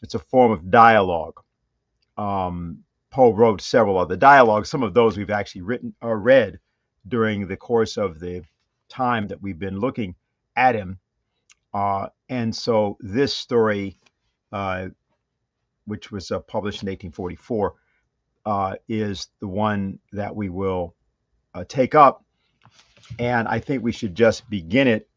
It's a form of dialogue. Poe wrote several other dialogues. Some of those we've actually written or read during the course of the time that we've been looking at him. And so this story, which was published in 1844, is the one that we will take up. And I think we should just begin it.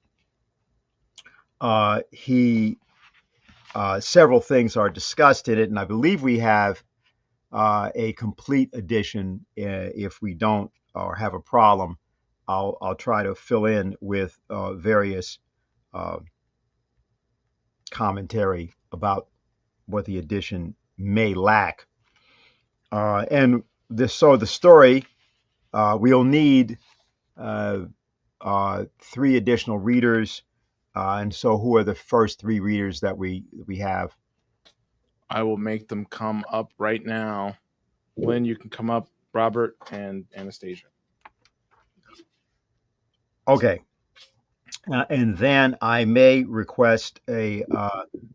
Several things are discussed in it, and I believe we have a complete edition. If we don't or have a problem, I'll try to fill in with various commentary about what the edition may lack. And the story, we'll need 3 additional readers. And so who are the first 3 readers that we have? I will make them come up right now. Lynn, you can come up, Robert and Anastasia. Okay. And then I may request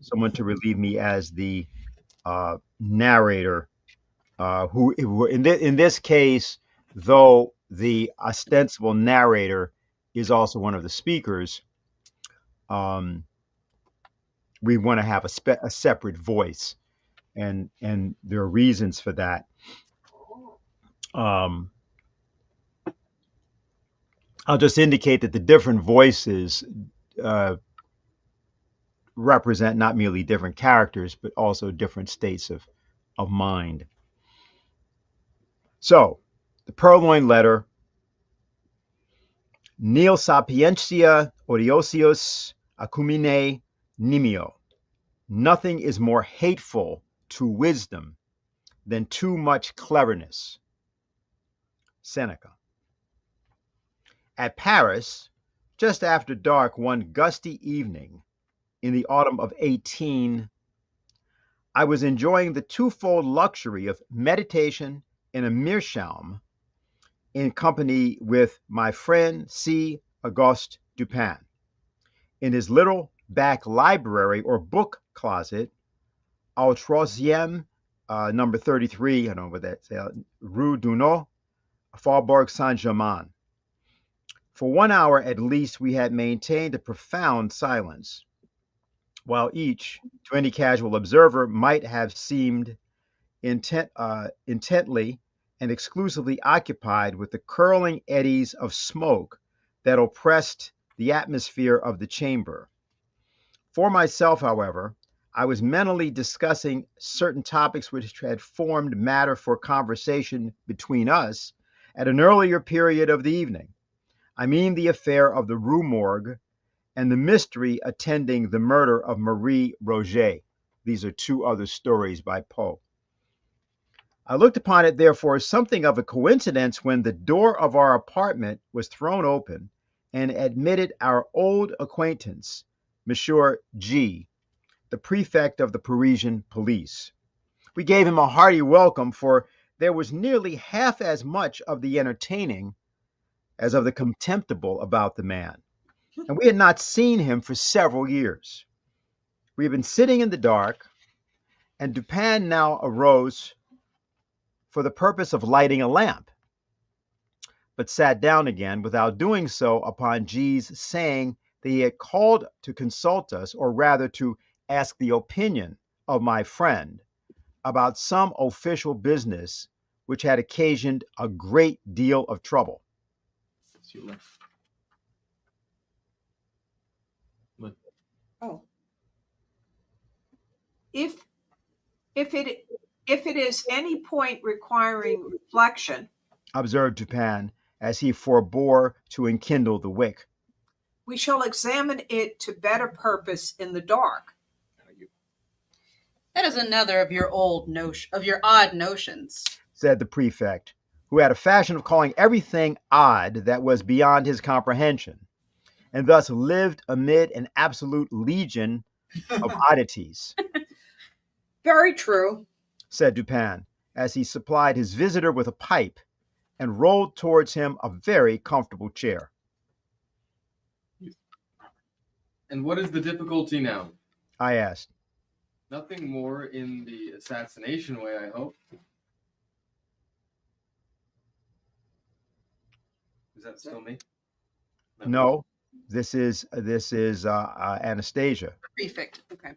someone to relieve me as the narrator, who in this case, though the ostensible narrator is also one of the speakers, we want to have a separate voice, and there are reasons for that. I'll just indicate that the different voices represent not merely different characters, but also different states of mind. So, the Purloined Letter. Nil sapientia odiosius acumine nimio. Nothing is more hateful to wisdom than too much cleverness. Seneca. At Paris, just after dark one gusty evening in the autumn of 18, I was enjoying the twofold luxury of meditation in a meerschaum in company with my friend C. Auguste Dupin. In his little back library or book closet, au troisième, number 33, I don't know what that's, Rue Dunot, Faubourg Saint-Germain. For 1 hour at least we had maintained a profound silence, while each, to any casual observer, might have seemed intently and exclusively occupied with the curling eddies of smoke that oppressed the atmosphere of the chamber. For myself, however, I was mentally discussing certain topics which had formed matter for conversation between us at an earlier period of the evening. I mean the affair of the Rue Morgue and the mystery attending the murder of Marie Roget. These are 2 other stories by Poe. I looked upon it, therefore, as something of a coincidence when the door of our apartment was thrown open and admitted our old acquaintance, Monsieur G., the prefect of the Parisian police. We gave him a hearty welcome, for there was nearly half as much of the entertaining as of the contemptible about the man, and we had not seen him for several years. We had been sitting in the dark, and Dupin now arose for the purpose of lighting a lamp, but sat down again without doing so upon G's saying that he had called to consult us, or rather to ask the opinion of my friend about some official business which had occasioned a great deal of trouble. Oh. If it is any point requiring reflection, observed Dupin, as he forbore to enkindle the wick, we shall examine it to better purpose in the dark. That is another of your odd notions, said the prefect, who had a fashion of calling everything odd that was beyond his comprehension, and thus lived amid an absolute legion of oddities. Very true, said Dupin, as he supplied his visitor with a pipe and rolled towards him a very comfortable chair. And what is the difficulty now? I asked. Nothing more in the assassination way, I hope. Is that still me? No, this is Anastasia. Prefect. Okay.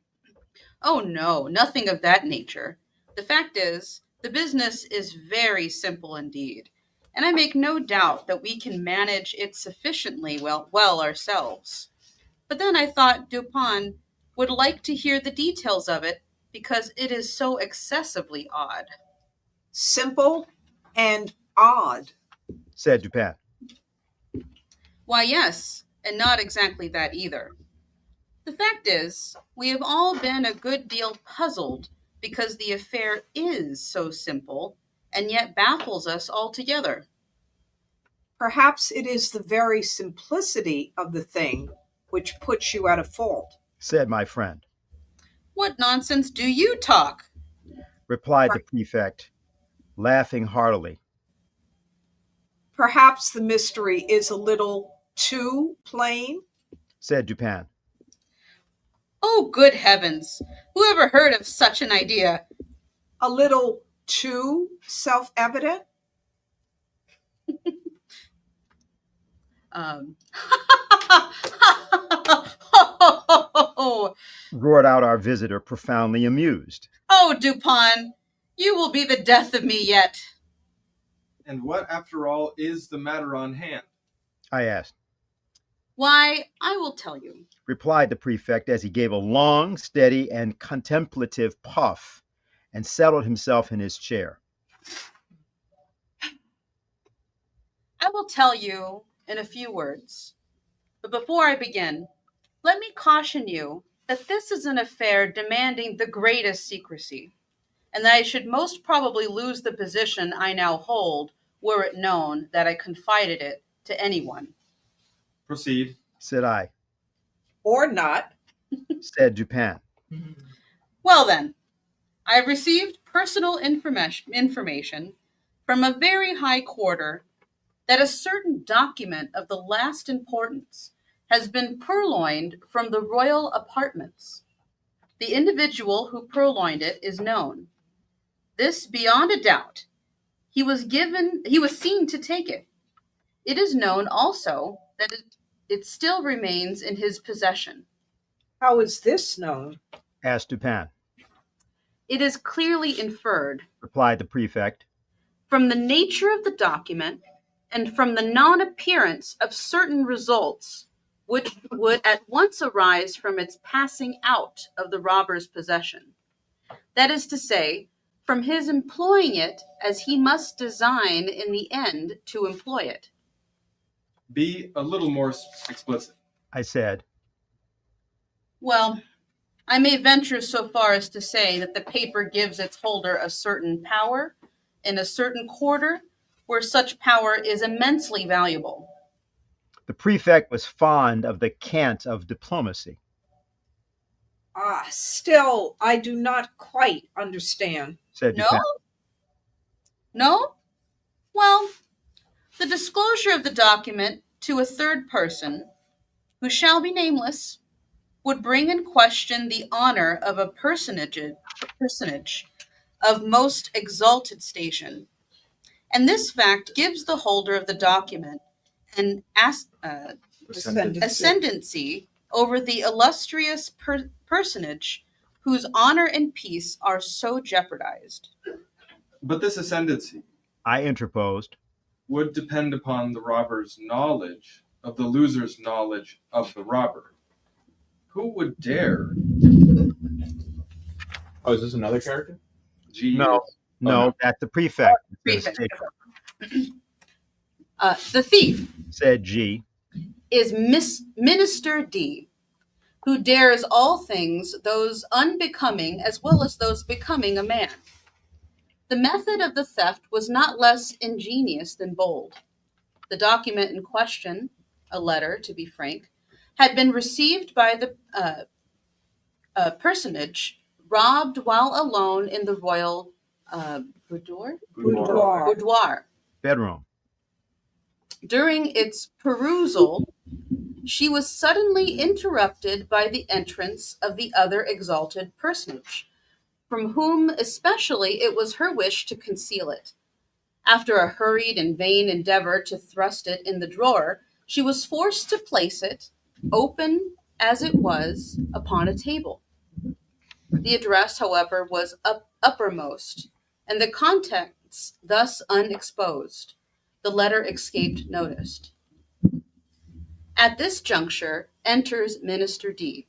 Oh no, nothing of that nature. The fact is, the business is very simple indeed, and I make no doubt that we can manage it sufficiently well ourselves. But then I thought Dupin would like to hear the details of it because it is so excessively odd. Simple and odd. Said Dupin. Why, yes, and not exactly that either. The fact is, we have all been a good deal puzzled because the affair is so simple and yet baffles us altogether. Perhaps it is the very simplicity of the thing which puts you at a fault. Said my friend. What nonsense do you talk? Replied the prefect, laughing heartily. Perhaps the mystery is a little too plain. Said Dupin. Oh, good heavens! Who ever heard of such an idea? A little too self-evident. Roared out our visitor, profoundly amused. Oh, Dupin, you will be the death of me yet. And what, after all, is the matter on hand? I asked. Why, I will tell you. Replied the prefect as he gave a long, steady, and contemplative puff and settled himself in his chair. I will tell you in a few words. But before I begin, let me caution you that this is an affair demanding the greatest secrecy, and that I should most probably lose the position I now hold were it known that I confided it to anyone. Proceed. Said I. Or not. Said Dupin. Well then, I have received personal information from a very high quarter that a certain document of the last importance has been purloined from the royal apartments. The individual who purloined it is known. This beyond a doubt. He was seen to take it. It is known also that it still remains in his possession. How is this known? Asked Dupin. It is clearly inferred Replied the prefect. from the nature of the document and from the non-appearance of certain results which would at once arise from its passing out of the robber's possession. That is to say, from his employing it as he must design in the end to employ it. Be a little more explicit. I said. Well, I may venture so far as to say that the paper gives its holder a certain power in a certain quarter where such power is immensely valuable. The prefect was fond of the cant of diplomacy. Still, I do not quite understand. Said No? Dupin. No? Well, the disclosure of the document to a third person, who shall be nameless, would bring in question the honor of a personage of most exalted station. And this fact gives the holder of the document an ascendancy over the illustrious personage whose honor and peace are so jeopardized. But this ascendancy I interposed. would depend upon the robber's knowledge of the loser's knowledge of the robber. Who would dare? Oh, is this another character? G. No, no. that's the prefect. Prefect. The thief Said G. is Minister D, who dares all things, those unbecoming as well as those becoming a man. The method of the theft was not less ingenious than bold. The document in question, a letter to be frank, had been received by the personage robbed while alone in the royal boudoir. Bedroom. During its perusal, she was suddenly interrupted by the entrance of the other exalted personage, from whom especially it was her wish to conceal it. After a hurried and vain endeavor to thrust it in the drawer, she was forced to place it, open as it was, upon a table. The address, however, was uppermost, and the contents thus unexposed. The letter escaped notice. At this juncture enters Minister D.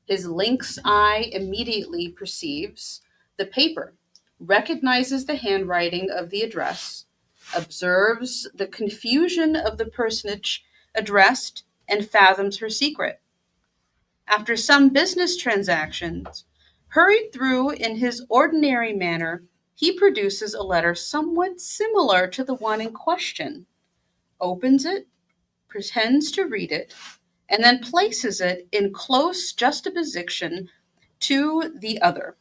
His lynx eye immediately perceives the paper, recognizes the handwriting of the address, observes the confusion of the personage addressed, and fathoms her secret. After some business transactions, hurried through in his ordinary manner, he produces a letter somewhat similar to the one in question, opens it, pretends to read it, and then places it in close juxtaposition to the other.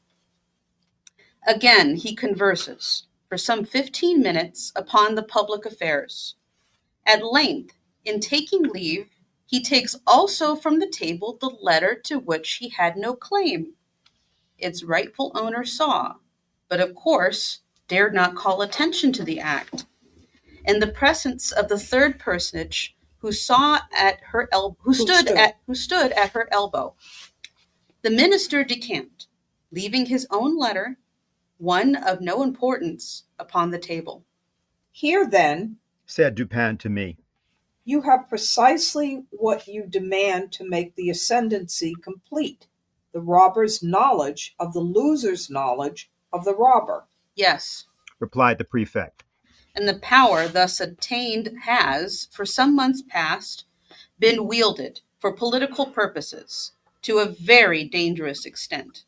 Again, he converses for some 15 minutes upon the public affairs. At length, in taking leave, he takes also from the table the letter to which he had no claim. Its rightful owner saw, but of course dared not call attention to the act. In the presence of the third personage, who stood at her elbow, the minister decamped, leaving his own letter, one of no importance, upon the table. Here, then, said Dupin to me, you have precisely what you demand to make the ascendancy complete: the robber's knowledge of the loser's knowledge of the robber. Yes, replied the prefect. And the power thus obtained has, for some months past, been wielded for political purposes to a very dangerous extent.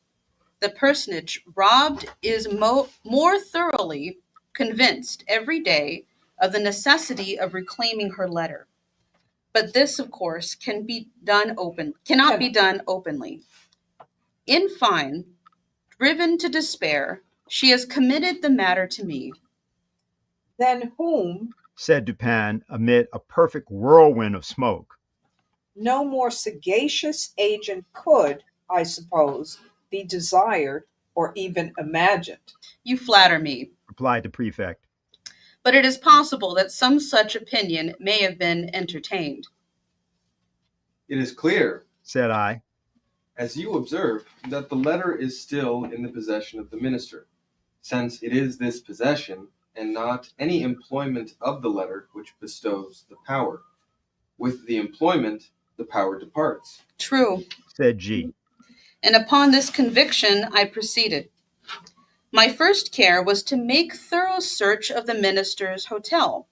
The personage robbed is more thoroughly convinced every day of the necessity of reclaiming her letter. But this, of course, cannot be done openly. In fine, driven to despair, she has committed the matter to me. Then whom, said Dupin amid a perfect whirlwind of smoke, no more sagacious agent could, I suppose, be desired or even imagined. You flatter me, replied the prefect. But it is possible that some such opinion may have been entertained. It is clear, said I, as you observe, that the letter is still in the possession of the minister, since it is this possession, and not any employment of the letter, which bestows the power. With the employment, the power departs. True, said G. And upon this conviction I proceeded. My first care was to make thorough search of the minister's hotel.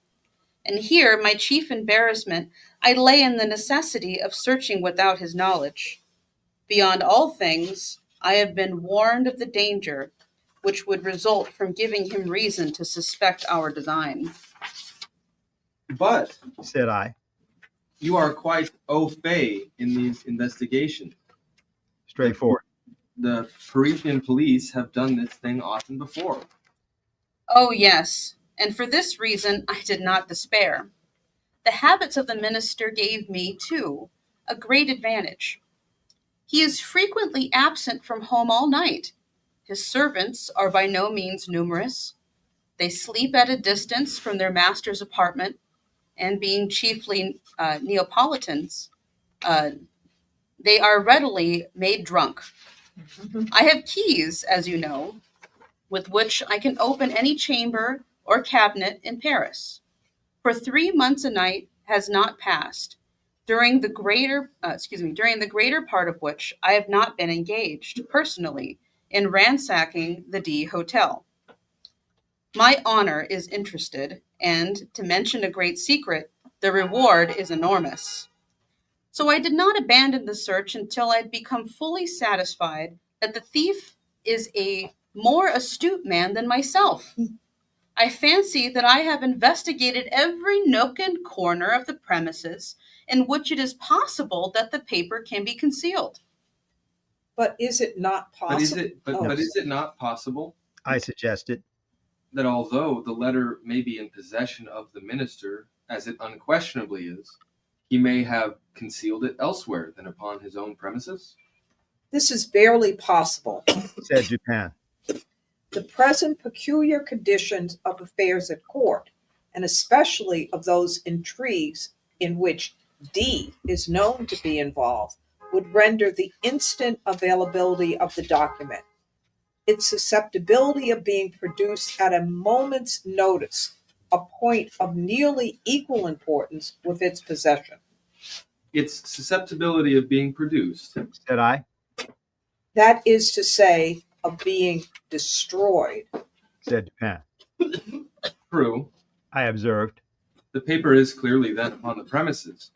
And here, my chief embarrassment, I lay in the necessity of searching without his knowledge. Beyond all things, I have been warned of the danger which would result from giving him reason to suspect our design. But, said I, you are quite au fait in these investigations. Straightforward. The Parisian police have done this thing often before. Oh, yes, and for this reason I did not despair. The habits of the minister gave me, too, a great advantage. He is frequently absent from home all night. His servants are by no means numerous. They sleep at a distance from their master's apartment, and being chiefly Neapolitans, they are readily made drunk. I have keys, as you know, with which I can open any chamber or cabinet in Paris. For 3 months a night has not passed, during the greater part of which I have not been engaged personally in ransacking the D Hotel. My honor is interested, and to mention a great secret, the reward is enormous. So I did not abandon the search until I had become fully satisfied that the thief is a more astute man than myself. I fancy that I have investigated every nook and corner of the premises in which it is possible that the paper can be concealed. But is it not possible? But is it not possible, I suggested, that although the letter may be in possession of the minister, as it unquestionably is, He may have concealed it elsewhere than upon his own premises. This is barely possible. said Dupin. The present peculiar conditions of affairs at court, and especially of those intrigues in which D is known to be involved, would render the instant availability of the document, its susceptibility of being produced at a moment's notice, a point of nearly equal importance with its possession. Its susceptibility of being produced, said I. That is to say, of being destroyed. Said Dupin. true, I observed. the paper is clearly then upon the premises.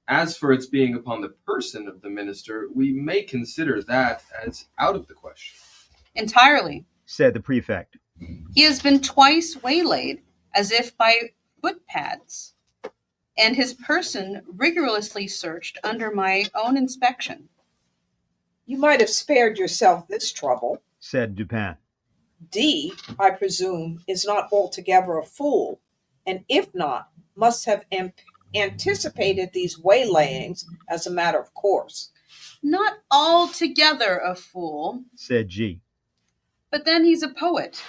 As for its being upon the person of the minister, we may consider that as out of the question. Entirely. Said the prefect. He has been twice waylaid, as if by footpads, and his person rigorously searched under my own inspection. You might have spared yourself this trouble. Said Dupin. D, I presume, is not altogether a fool, and if not, must have anticipated these waylayings as a matter of course. Not altogether a fool, Said G. but then he's a poet,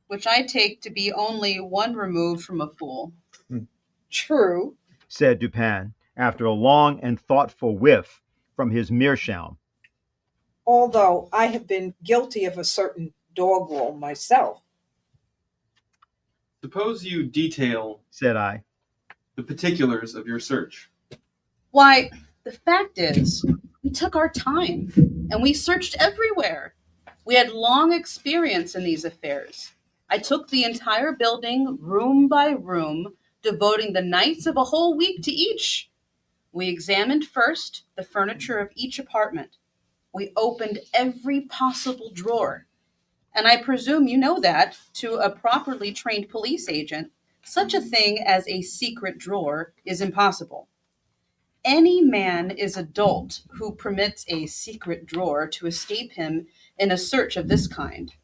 which I take to be only one removed from a fool. True. Said Dupin, after a long and thoughtful whiff from his meerschaum. Although I have been guilty of a certain doggerel myself. Suppose you detail Said I. the particulars of your search. Why, the fact is, we took our time and we searched everywhere. We had long experience in these affairs. I took the entire building, room by room, devoting the nights of a whole week to each. We examined first the furniture of each apartment. We opened every possible drawer. And I presume you know that, to a properly trained police agent, such a thing as a secret drawer is impossible. Any man is a dolt who permits a secret drawer to escape him in a search of this kind.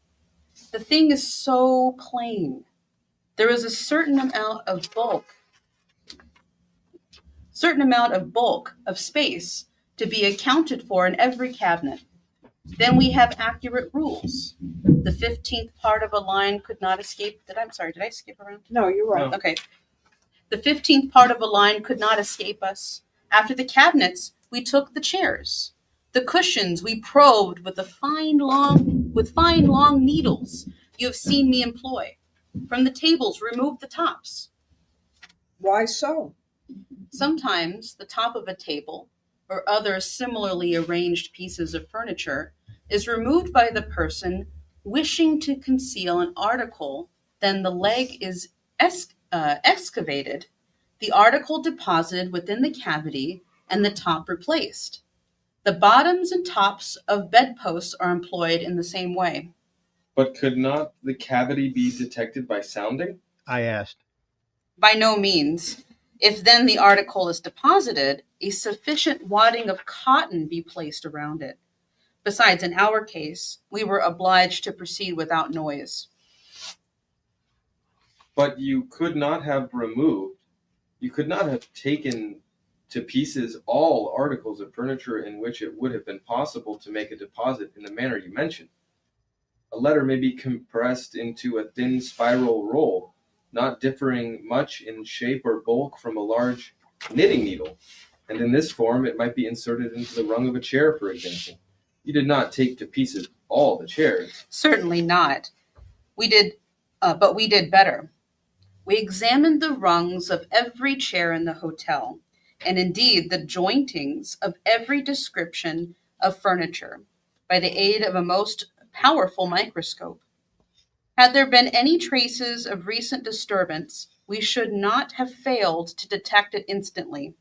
The thing is so plain. There is a certain amount of bulk of space to be accounted for in every cabinet. Then we have accurate rules. The 15th part of a line could not escape. Did I skip around? No, you're right. No. Okay. The 15th part of a line could not escape us. After the cabinets, we took the chairs. The cushions we probed with fine long needles you have seen me employ. From the tables, removed the tops. Why so? Sometimes the top of a table or other similarly arranged pieces of furniture is removed by the person wishing to conceal an article, then the leg is excavated, the article deposited within the cavity, and the top replaced. The bottoms and tops of bedposts are employed in the same way. But could not the cavity be detected by sounding? I asked. By no means. If then the article is deposited, a sufficient wadding of cotton be placed around it. Besides, in our case, we were obliged to proceed without noise. But you could not have taken to pieces all articles of furniture in which it would have been possible to make a deposit in the manner you mentioned. A letter may be compressed into a thin spiral roll, not differing much in shape or bulk from a large knitting needle, and in this form it might be inserted into the rung of a chair, for example. You did not take to pieces all the chairs. Certainly not. But we did better. We examined the rungs of every chair in the hotel, and indeed the jointings of every description of furniture, by the aid of a most powerful microscope. Had there been any traces of recent disturbance, we should not have failed to detect it instantly.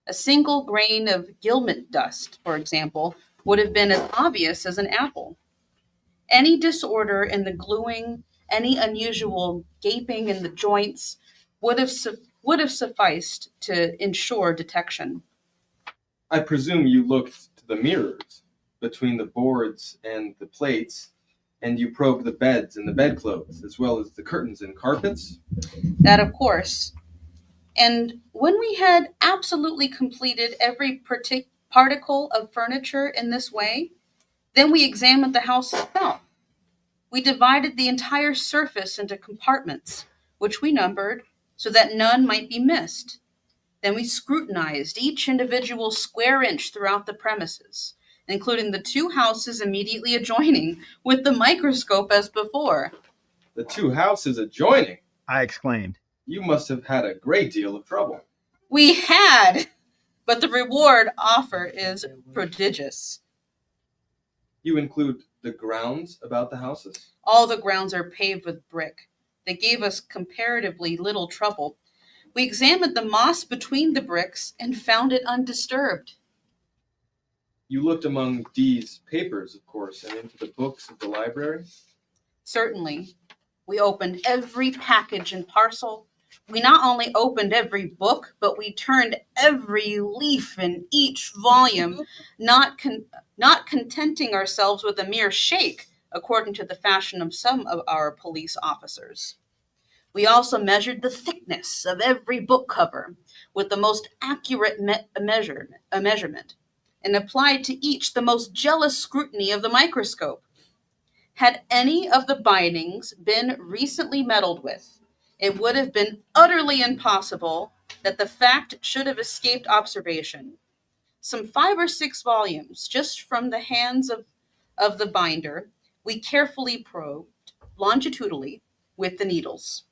A single grain of gilmet dust, for example, would have been as obvious as an apple. Any disorder in the gluing, any unusual gaping in the joints would have sufficed to ensure detection. I presume you looked to the mirrors between the boards and the plates, and you probed the beds and the bedclothes, as well as the curtains and carpets? That, of course. And when we had absolutely completed every particle of furniture in this way, then we examined the house itself. We divided the entire surface into compartments, which we numbered so that none might be missed. Then we scrutinized each individual square inch throughout the premises, including the two houses immediately adjoining, with the microscope as before. The two houses adjoining? I exclaimed. You must have had a great deal of trouble. We had, but the reward offer is prodigious. You include the grounds about the houses? All the grounds are paved with brick. They gave us comparatively little trouble. We examined the moss between the bricks and found it undisturbed. You looked among D's papers, of course, and into the books of the library? Certainly. We opened every package and parcel. We not only opened every book, but we turned every leaf in each volume, not contenting ourselves with a mere shake, according to the fashion of some of our police officers. We also measured the thickness of every book cover with the most accurate measurement, and applied to each the most jealous scrutiny of the microscope. Had any of the bindings been recently meddled with, it would have been utterly impossible that the fact should have escaped observation. Some 5 or 6 volumes, just from the hands of the binder, we carefully probed longitudinally with the needles.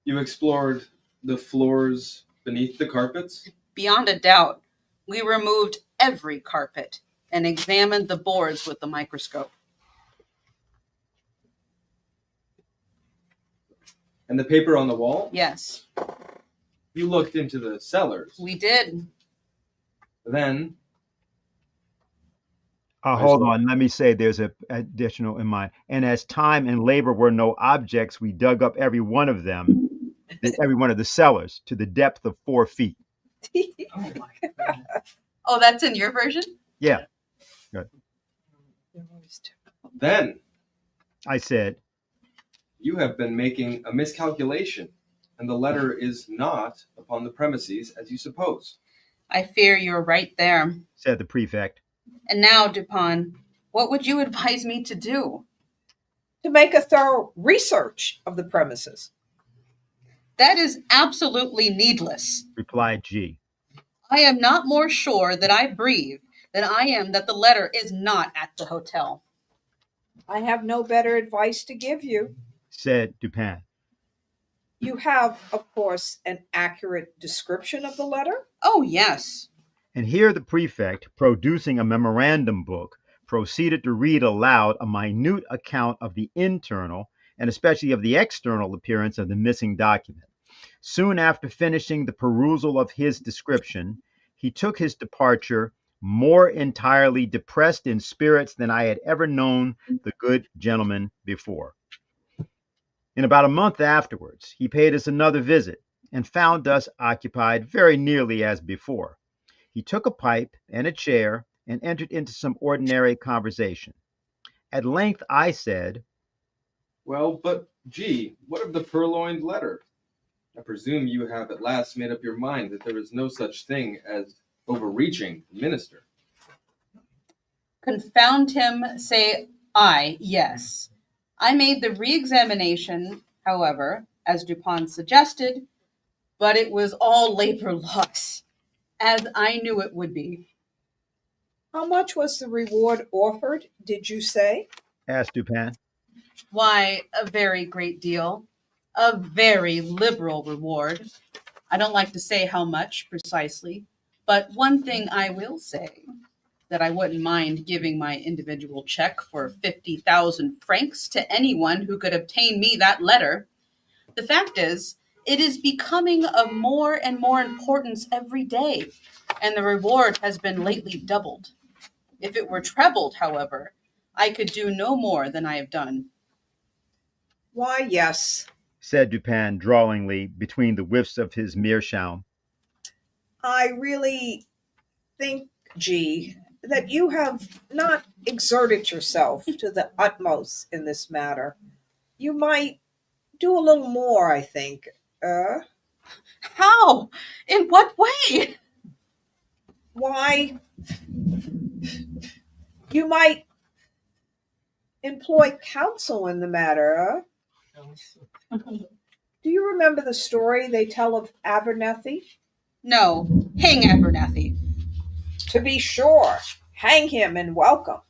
You explored the floors beneath the carpets? Beyond a doubt, we removed every carpet and examined the boards with the microscope. And the paper on the wall? Yes, You looked into the cellars. we did. Then, Hold on. Let me say there's an additional in mind. And as time and labor were no objects, we dug up every one of them, every one of the cellars, to the depth of 4 feet. oh my God. Oh, that's in your version? Yeah, Then I said. you have been making a miscalculation, and the letter is not upon the premises as you suppose. I fear you're right there. Said the prefect. And now, Dupin, what would you advise me to do? To make a thorough research of the premises. That is absolutely needless. Replied G. I am not more sure that I breathe than I am that the letter is not at the hotel. I have no better advice to give you. Said Dupin. You have, of course, an accurate description of the letter? Oh, yes. And here the prefect, producing a memorandum book, proceeded to read aloud a minute account of the internal and especially of the external appearance of the missing document. Soon after finishing the perusal of his description, he took his departure, more entirely depressed in spirits than I had ever known the good gentleman before. In about a month afterwards, he paid us another visit and found us occupied very nearly as before. He took a pipe and a chair and entered into some ordinary conversation. At length I said, Well, but gee, what of the purloined letter? I presume you have at last made up your mind that there is no such thing as overreaching the minister. Confound him, say I, yes. I made the re-examination, however, as Dupin suggested, but it was all labor lost, as I knew it would be. How much was the reward offered, did you say? asked Dupin. Why, a very great deal. A very liberal reward. I don't like to say how much precisely, but one thing I will say, that I wouldn't mind giving my individual check for 50,000 francs to anyone who could obtain me that letter. The fact is, it is becoming of more and more importance every day, and the reward has been lately doubled. If it were trebled, however, I could do no more than I have done. Why, yes. Said Dupin drawlingly between the whiffs of his meerschaum. I really think, G, that you have not exerted yourself to the utmost in this matter. You might do a little more, I think. How? In what way? Why, you might employ counsel in the matter. Do you remember the story they tell of Abernethy? No, hang Abernethy. To be sure, hang him and welcome.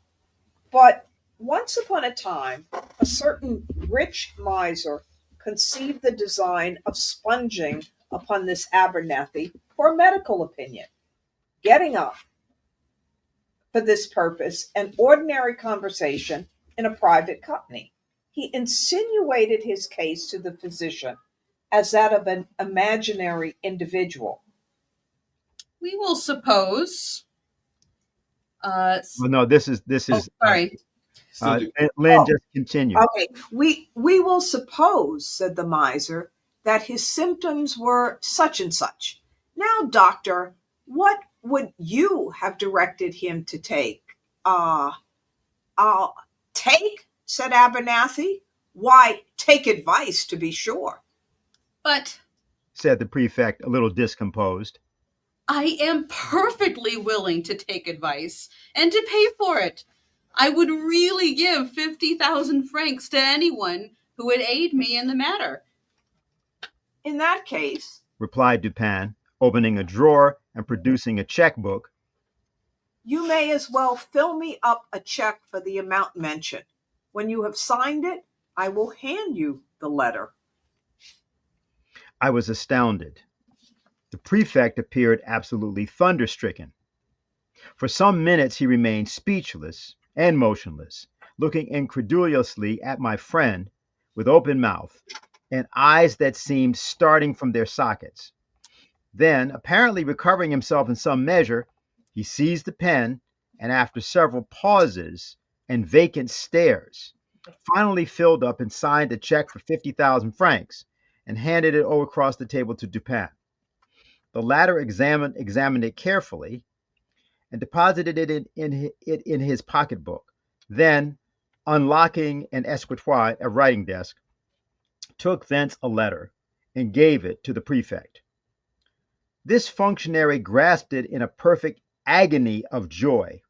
But once upon a time, a certain rich miser conceived the design of sponging upon this Abernethy for a medical opinion, getting up for this purpose an ordinary conversation in a private company. He insinuated his case to the physician as that of an imaginary individual. We will suppose. Well, no, this is Sorry. Lynn, just continue. Okay, we will suppose, said the miser, that his symptoms were such and such. Now, doctor, what would you have directed him to take? Take, said Abernathy. Why, take advice, to be sure. But Said the prefect, a little discomposed. I am perfectly willing to take advice and to pay for it. I would really give 50,000 francs to anyone who would aid me in the matter. In that case, Replied Dupin, opening a drawer and producing a checkbook. you may as well fill me up a check for the amount mentioned. When you have signed it, I will hand you the letter. I was astounded. The prefect appeared absolutely thunderstricken. For some minutes he remained speechless and motionless, looking incredulously at my friend with open mouth and eyes that seemed starting from their sockets. Then, apparently recovering himself in some measure, he seized the pen and, after several pauses and vacant stares, finally filled up and signed a check for 50,000 francs and handed it over across the table to Dupin. The latter examined it carefully and deposited it in his pocketbook. Then, unlocking an escritoire, a writing desk, took thence a letter and gave it to the prefect. This functionary grasped it in a perfect agony of joy,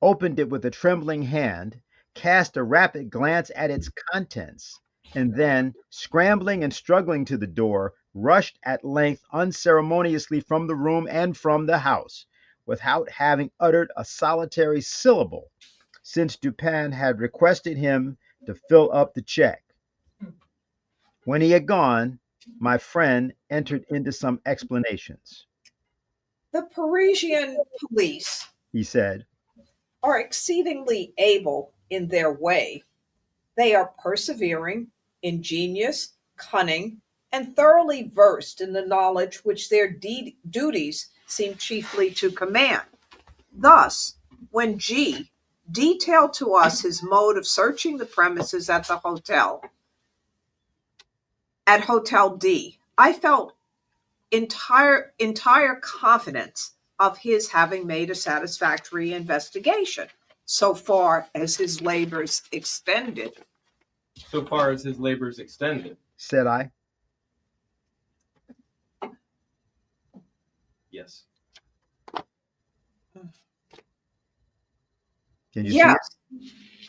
opened it with a trembling hand, cast a rapid glance at its contents, and then, scrambling and struggling to the door, rushed at length unceremoniously from the room and from the house, without having uttered a solitary syllable, since Dupin had requested him to fill up the check. When he had gone, my friend entered into some explanations. The Parisian police He said, are exceedingly able in their way. They are persevering, ingenious, cunning, and thoroughly versed in the knowledge which their duties seem chiefly to command. Thus, when G detailed to us his mode of searching the premises at the hotel, at Hotel D, I felt entire confidence of his having made a satisfactory investigation, so far as his labors extended. So far as his labors extended. said I. Yes. Can you see Yes,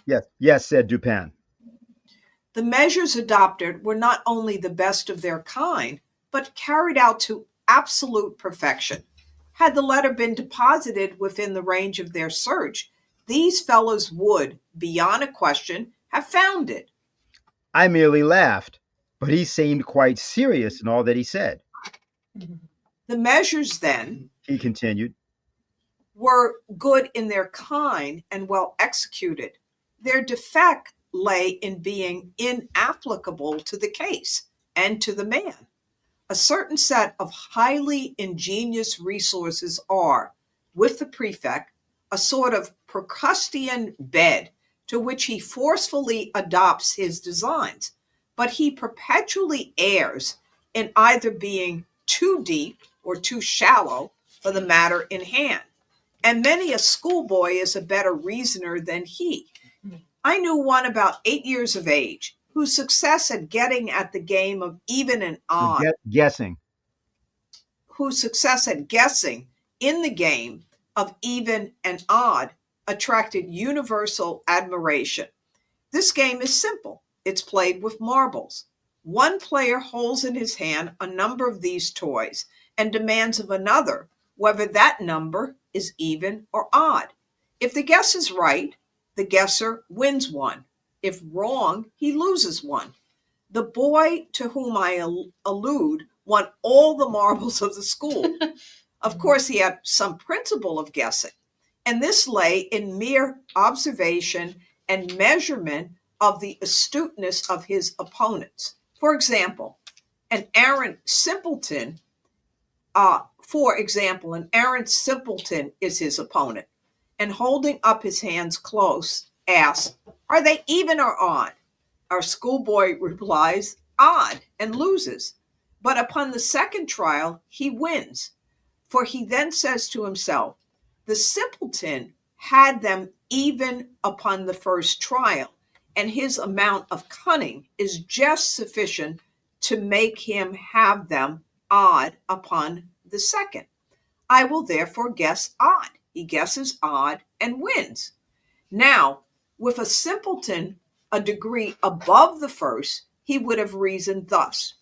it? Yes, said Dupin. the measures adopted were not only the best of their kind, but carried out to absolute perfection. Had the letter been deposited within the range of their search, these fellows would, beyond a question, have found it. I merely laughed, but he seemed quite serious in all that he said. The measures, then, He continued, were good in their kind and well executed. Their defect lay in being inapplicable to the case and to the man. A certain set of highly ingenious resources are, with the prefect, a sort of Procrustean bed to which he forcefully adopts his designs, but he perpetually errs in either being too deep or too shallow for the matter in hand. And many a schoolboy is a better reasoner than he. I knew one about 8 years of age, whose success at getting at the game of even and odd, guessing. whose success at guessing in the game of even and odd attracted universal admiration. This game is simple. It's played with marbles. One player holds in his hand a number of these toys and demands of another whether that number is even or odd. If the guess is right, the guesser wins one. If wrong, he loses one. The boy to whom I allude won all the marbles of the school. Of course, he had some principle of guessing, and this lay in mere observation and measurement of the astuteness of his opponents. For example, an arrant simpleton is his opponent, and holding up his hands close, asks, "Are they even or odd?" Our schoolboy replies, "Odd," and loses. But upon the second trial, he wins, for he then says to himself, "The simpleton had them even upon the first trial, and his amount of cunning is just sufficient to make him have them odd upon the second. I will therefore guess odd." He guesses odd and wins. Now, with a simpleton a degree above the first, he would have reasoned thus: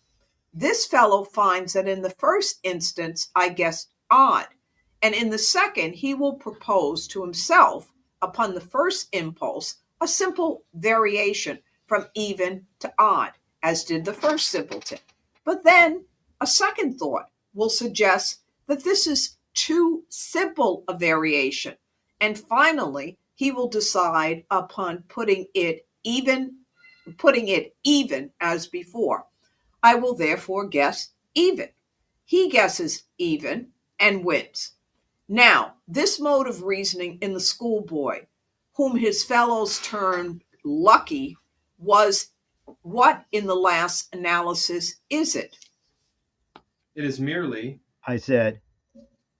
"This fellow finds that in the first instance I guessed odd, and in the second he will propose to himself, upon the first impulse, a simple variation from even to odd, as did the first simpleton. But then a second thought will suggest that this is too simple a variation, and finally he will decide upon putting it even as before. I will therefore guess even. He guesses even and wins. Now, this mode of reasoning in the schoolboy, whom his fellows termed lucky, was what in the last analysis is it? It is merely, I said,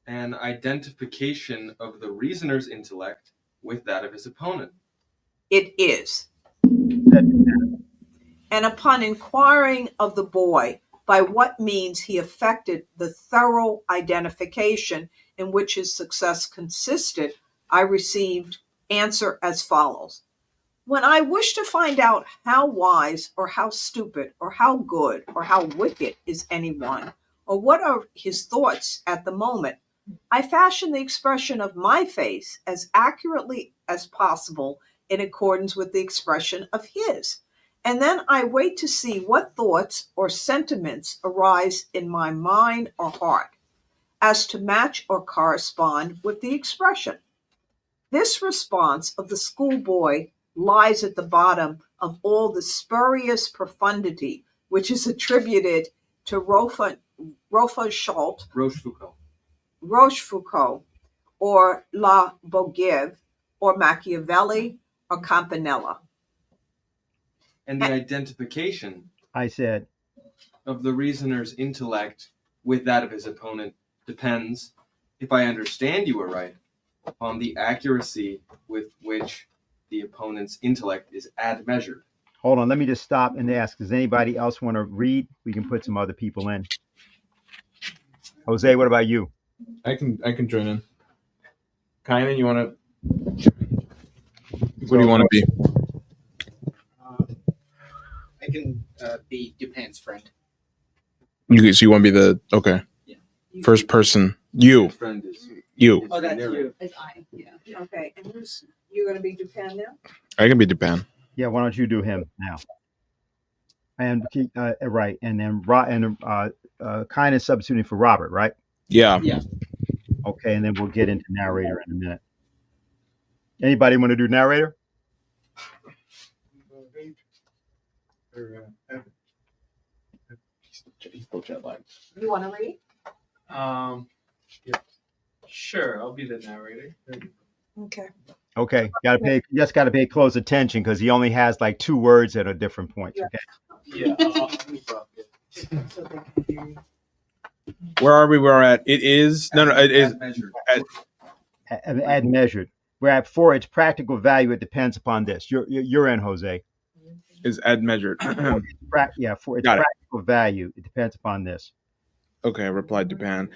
an identification of the reasoner's intellect with that of his opponent. It is. And upon inquiring of the boy by what means he effected the thorough identification in which his success consisted, I received answer as follows: "When I wish to find out how wise or how stupid or how good or how wicked is anyone, or what are his thoughts at the moment, I fashion the expression of my face as accurately as possible in accordance with the expression of his. And then I wait to see what thoughts or sentiments arise in my mind or heart, as to match or correspond with the expression. This response of the schoolboy lies at the bottom of all the spurious profundity which is attributed to Rochefoucauld, or La Bogive, or Machiavelli, or Campanella." And the identification I said, of the reasoner's intellect with that of his opponent depends, if I understand you aright, upon the accuracy with which the opponent's intellect is admeasured. hold on, let me just stop and ask, does anybody else want to read? We can put some other people in. Jose, what about you? I can join in. Kynan, you want to? What do you want to be? I can be Dupin's friend. So you want to be the okay? Yeah. First person. You. Friend is You. Oh, that's you. As I, yeah. Okay, and you're going to be Dupin now? I can be Dupin. Yeah, why don't you do him now? And right, and then kind of substituting for Robert, right? Yeah. Yeah. Okay, and then we'll get into narrator in a minute. Anybody want to do narrator? You want to read? Yeah. Sure, I'll be the narrator. Okay. Okay, you just got to pay close attention because he only has like 2 words at a different point. Yeah. Okay. Yeah, I'll drop it. So they can hear you. Where are we? Where we're at? It is it is admeasured. Add measured. We're at for its practical value. It depends upon this. You're in, Jose. is admeasured. For its Got it. practical value, it depends upon this. Okay, replied Dupin.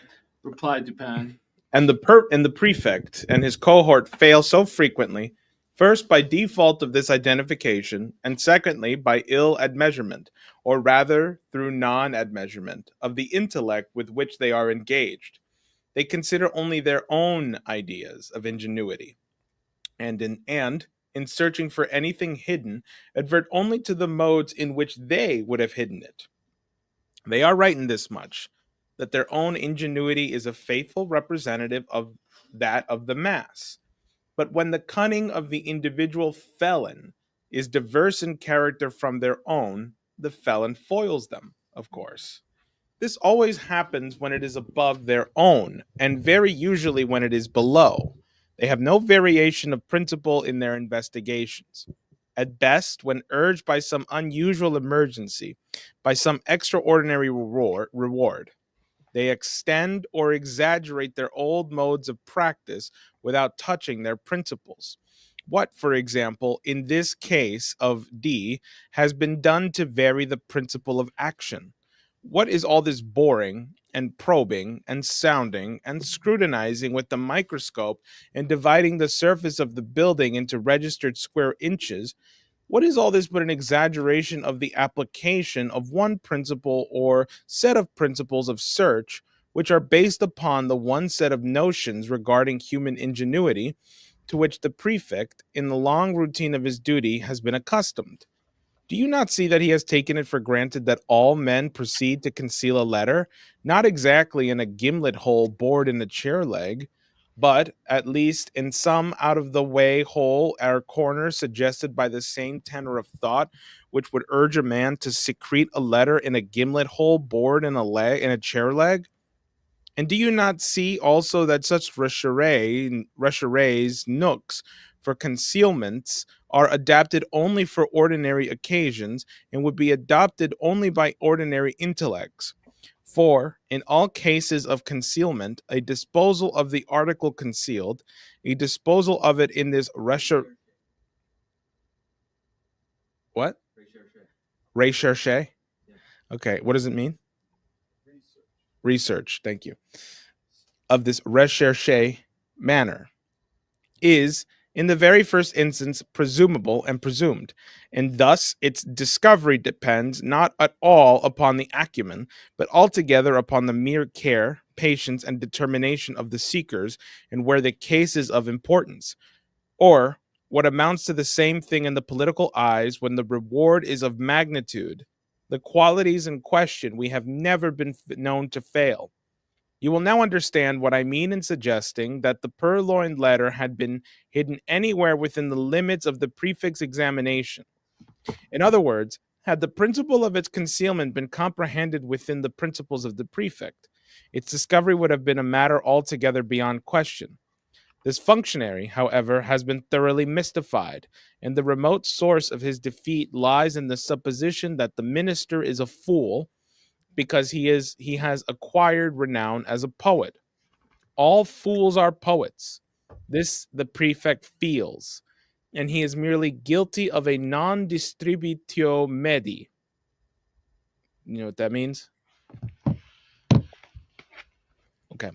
Replied Dupin. And the prefect and his cohort fail so frequently, first by default of this identification, and secondly by ill admeasurement, or rather through non-admeasurement, of the intellect with which they are engaged. They consider only their own ideas of ingenuity, and in searching for anything hidden, advert only to the modes in which they would have hidden it. They are right in this much, that their own ingenuity is a faithful representative of that of the mass. But when the cunning of the individual felon is diverse in character from their own, the felon foils them, of course. This always happens when it is above their own, and very usually when it is below. They have no variation of principle in their investigations. At best, when urged by some unusual emergency, by some extraordinary reward, they extend or exaggerate their old modes of practice without touching their principles. What, for example, in this case of D, has been done to vary the principle of action? What is all this boring and probing and sounding and scrutinizing with the microscope and dividing the surface of the building into registered square inches? What is all this but an exaggeration of the application of one principle or set of principles of search, which are based upon the one set of notions regarding human ingenuity to which the prefect, in the long routine of his duty, has been accustomed? Do you not see that he has taken it for granted that all men proceed to conceal a letter, not exactly in a gimlet hole bored in the chair leg, but at least in some out of the way hole or corner suggested by the same tenor of thought which would urge a man to secrete a letter in a gimlet hole bored in a chair leg? And do you not see also that such recherches, nooks for concealments are adapted only for ordinary occasions and would be adopted only by ordinary intellects? For, in all cases of concealment, a disposal of the article concealed, a disposal of it in this what? Recherche? Okay, what does it mean? Research, thank you. Of this recherche manner is, in the very first instance, presumable and presumed, and thus its discovery depends not at all upon the acumen, but altogether upon the mere care, patience, and determination of the seekers, and where the case is of importance, or what amounts to the same thing in the political eyes, when the reward is of magnitude. The qualities in question we have never been known to fail. You will now understand what I mean in suggesting that the purloined letter had been hidden anywhere within the limits of the prefect's examination. In other words, had the principle of its concealment been comprehended within the principles of the prefect, its discovery would have been a matter altogether beyond question. This functionary, however, has been thoroughly mystified, and the remote source of his defeat lies in the supposition that the minister is a fool, because he has acquired renown as a poet. All fools are poets. This the prefect feels, and he is merely guilty of a non distributio medi. You know what that means? Okay.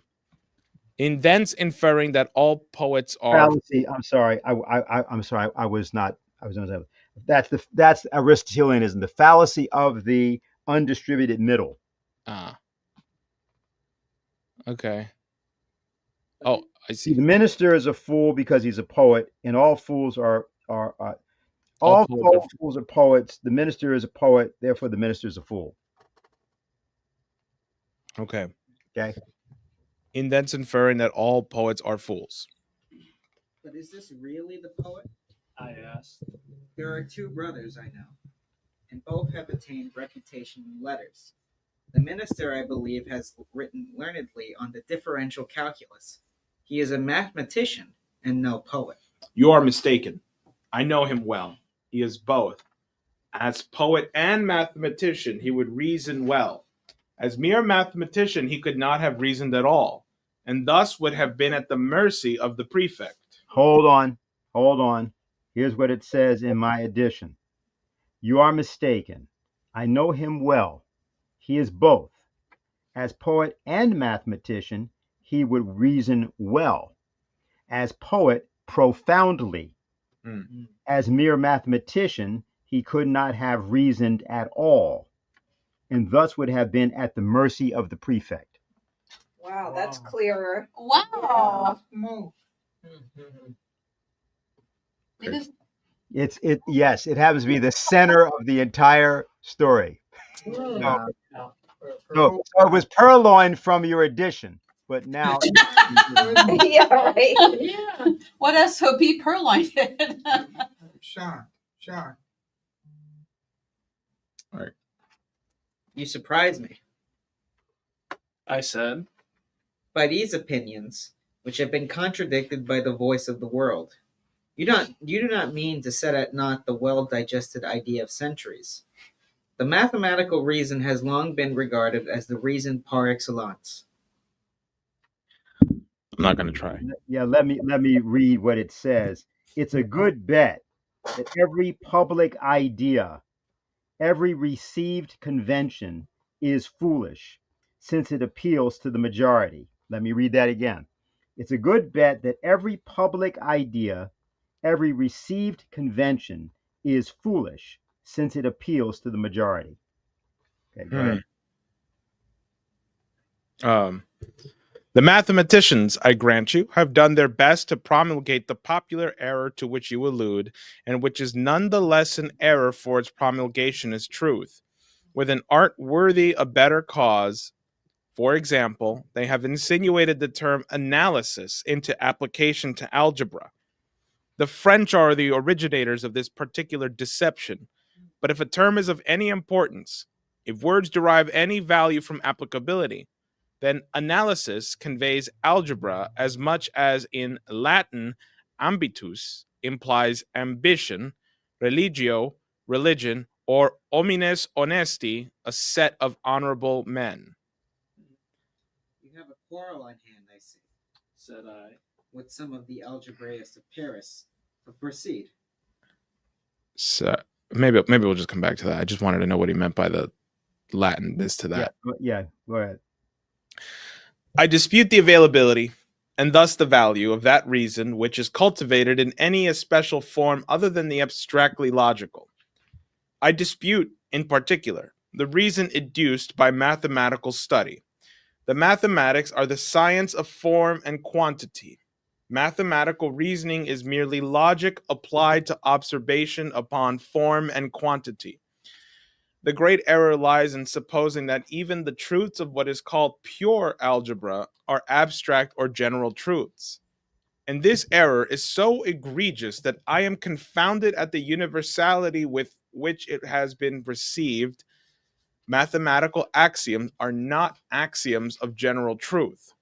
In thence inferring that all poets are Fallacy. I'm sorry. I'm sorry. I was not. I was not. That's Aristotelianism. The fallacy of the undistributed middle. Okay. Oh, I See, see. the minister is a fool because he's a poet, and all fools are All all poets are fools are poets. The minister is a poet, therefore the minister is a fool. okay. Okay. In thence inferring that all poets are fools. But is this really the poet? I asked. There are two brothers I know, and both have attained reputation in letters. The minister, I believe, has written learnedly on the differential calculus. He is a mathematician and no poet. You are mistaken. I know him well. He is both. As poet and mathematician, he would reason well. As mere mathematician, he could not have reasoned at all, and thus would have been at the mercy of the prefect. Hold on. Hold on. Here's what it says in my edition. You are mistaken. I know him well. He is both. As poet and mathematician, he would reason well. As poet, profoundly. Hmm. As mere mathematician, he could not have reasoned at all, and thus would have been at the mercy of the prefect. Wow, that's Wow. clearer. Wow. Move. It is. Yes, it happens to be the center of the entire story. Yeah. So it was purloined from your edition, but now Yeah, right. Yeah. What SOB Purloined did. Sean. All right. You surprise me. I said. By these opinions, which have been contradicted by the voice of the world, you do not mean to set at naught the well-digested idea of centuries. The mathematical reason has long been regarded as the reason par excellence. I'm not going to try. yeah, let me read what it says. It's a good bet that every public idea, every received convention is foolish, since it appeals to the majority. Let me read that again. It's a good bet that every public idea, every received convention is foolish, since it appeals to the majority. Okay, go ahead. The mathematicians, I grant you, have done their best to promulgate the popular error to which you allude, and which is none the less an error for its promulgation as truth. With an art worthy a better cause, for example, they have insinuated the term analysis into application to algebra. The French are the originators of this particular deception, but if a term is of any importance, if words derive any value from applicability, then analysis conveys algebra as much as in Latin ambitus implies ambition, religio, religion, or homines honesti, a set of honorable men. You have a quarrel on hand, I see, Said I. with some of the algebraists of Paris. But proceed. So maybe we'll just come back to that. I just wanted to know what he meant by the Latin this to that. Yeah, go ahead. I dispute the availability, and thus the value, of that reason which is cultivated in any especial form other than the abstractly logical. I dispute, in particular, the reason educed by mathematical study. The mathematics are the science of form and quantity. Mathematical reasoning is merely logic applied to observation upon form and quantity. The great error lies in supposing that even the truths of what is called pure algebra are abstract or general truths. And this error is so egregious that I am confounded at the universality with which it has been received. Mathematical axioms are not axioms of general truth.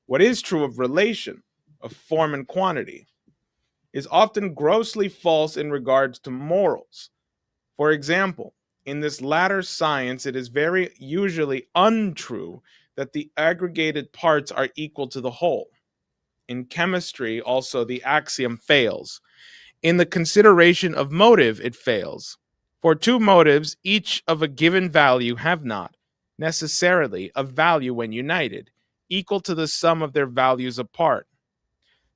What is true of relation, of form and quantity, is often grossly false in regards to morals. For example, in this latter science, it is very usually untrue that the aggregated parts are equal to the whole. In chemistry, also, the axiom fails. In the consideration of motive, it fails. For two motives, each of a given value, have not necessarily a value when united, equal to the sum of their values apart.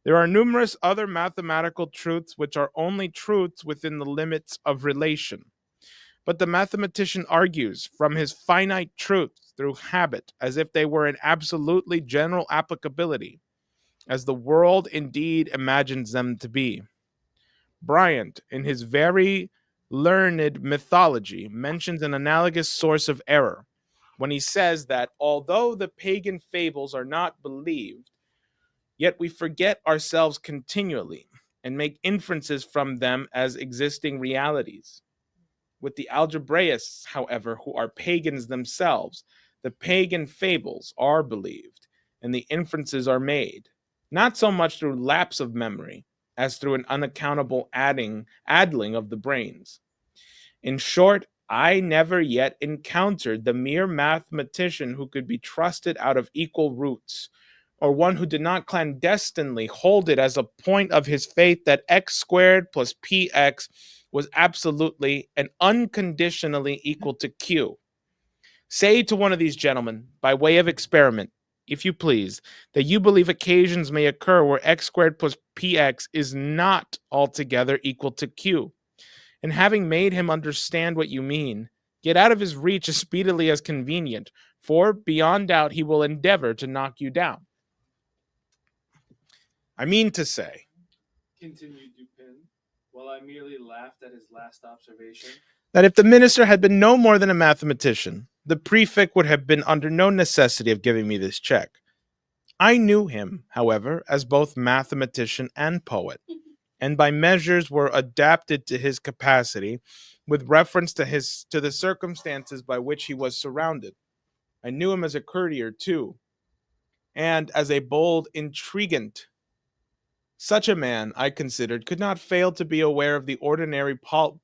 There are numerous other mathematical truths which are only truths within the limits of relation. But the mathematician argues from his finite truths through habit as if they were an absolutely general applicability, as the world indeed imagines them to be. Bryant, in his very learned mythology, mentions an analogous source of error when he says that although the pagan fables are not believed, yet we forget ourselves continually and make inferences from them as existing realities. With the algebraists, however, who are pagans themselves, the pagan fables are believed, and the inferences are made, not so much through lapse of memory, as through an unaccountable addling of the brains. In short, I never yet encountered the mere mathematician who could be trusted out of equal roots, or one who did not clandestinely hold it as a point of his faith that x squared plus px was absolutely and unconditionally equal to q. Say to one of these gentlemen, by way of experiment, if you please, that you believe occasions may occur where x squared plus px is not altogether equal to q. And having made him understand what you mean, get out of his reach as speedily as convenient, for beyond doubt he will endeavor to knock you down. I mean to say, continued Dupin, while I merely laughed at his last observation, that if the minister had been no more than a mathematician, the prefect would have been under no necessity of giving me this check. I knew him, however, as both mathematician and poet, and by measures were adapted to his capacity with reference to the circumstances by which he was surrounded. I knew him as a courtier, too, and as a bold intriguant. Such a man, I considered, could not fail to be aware of the ordinary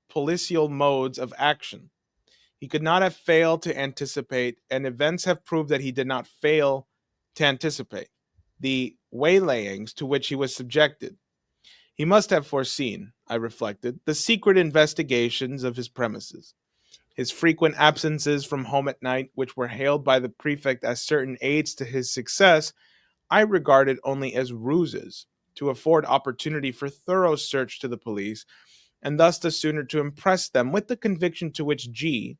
policial modes of action. He could not have failed to anticipate, and events have proved that he did not fail to anticipate, the waylayings to which he was subjected. He must have foreseen, I reflected, the secret investigations of his premises. His frequent absences from home at night, which were hailed by the prefect as certain aids to his success, I regarded only as ruses to afford opportunity for thorough search to the police, and thus the sooner to impress them with the conviction to which G,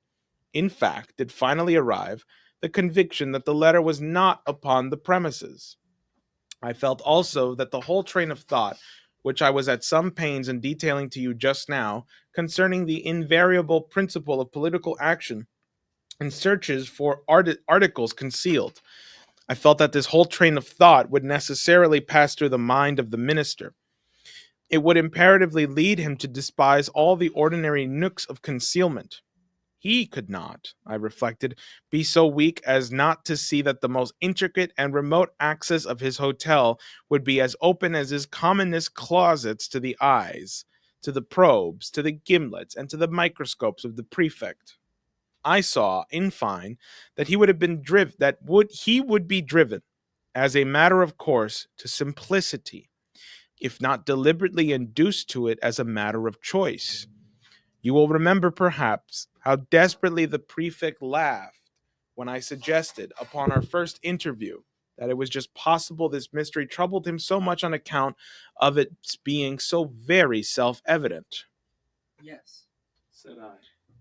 in fact, did finally arrive, the conviction that the letter was not upon the premises. I felt also that the whole train of thought, which I was at some pains in detailing to you just now, concerning the invariable principle of political action and searches for articles concealed, I felt that this whole train of thought would necessarily pass through the mind of the minister. It would imperatively lead him to despise all the ordinary nooks of concealment. He could not, I reflected, be so weak as not to see that the most intricate and remote access of his hotel would be as open as his commonest closets to the eyes, to the probes, to the gimlets, and to the microscopes of the prefect. I saw, in fine, that he would be driven, as a matter of course, to simplicity, if not deliberately induced to it as a matter of choice. You will remember, perhaps, how desperately the prefect laughed when I suggested, upon our first interview, that it was just possible this mystery troubled him so much on account of its being so very self-evident. Yes, said I.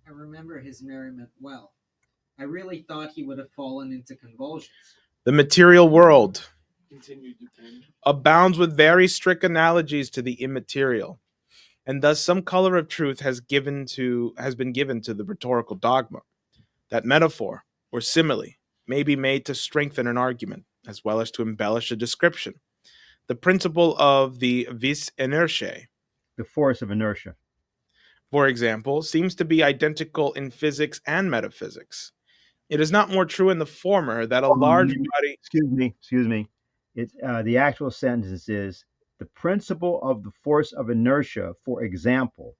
I remember his merriment well. I really thought he would have fallen into convulsions. The material world, Continued Dupin, abounds with very strict analogies to the immaterial, and thus some color of truth has been given to the rhetorical dogma. That metaphor or simile may be made to strengthen an argument, as well as to embellish a description. The principle of the vis inertiae, The force of inertia. for example, seems to be identical in physics and metaphysics. It is not more true in the former that a large body. Excuse me. It's the actual sentence is the principle of the force of inertia, for example,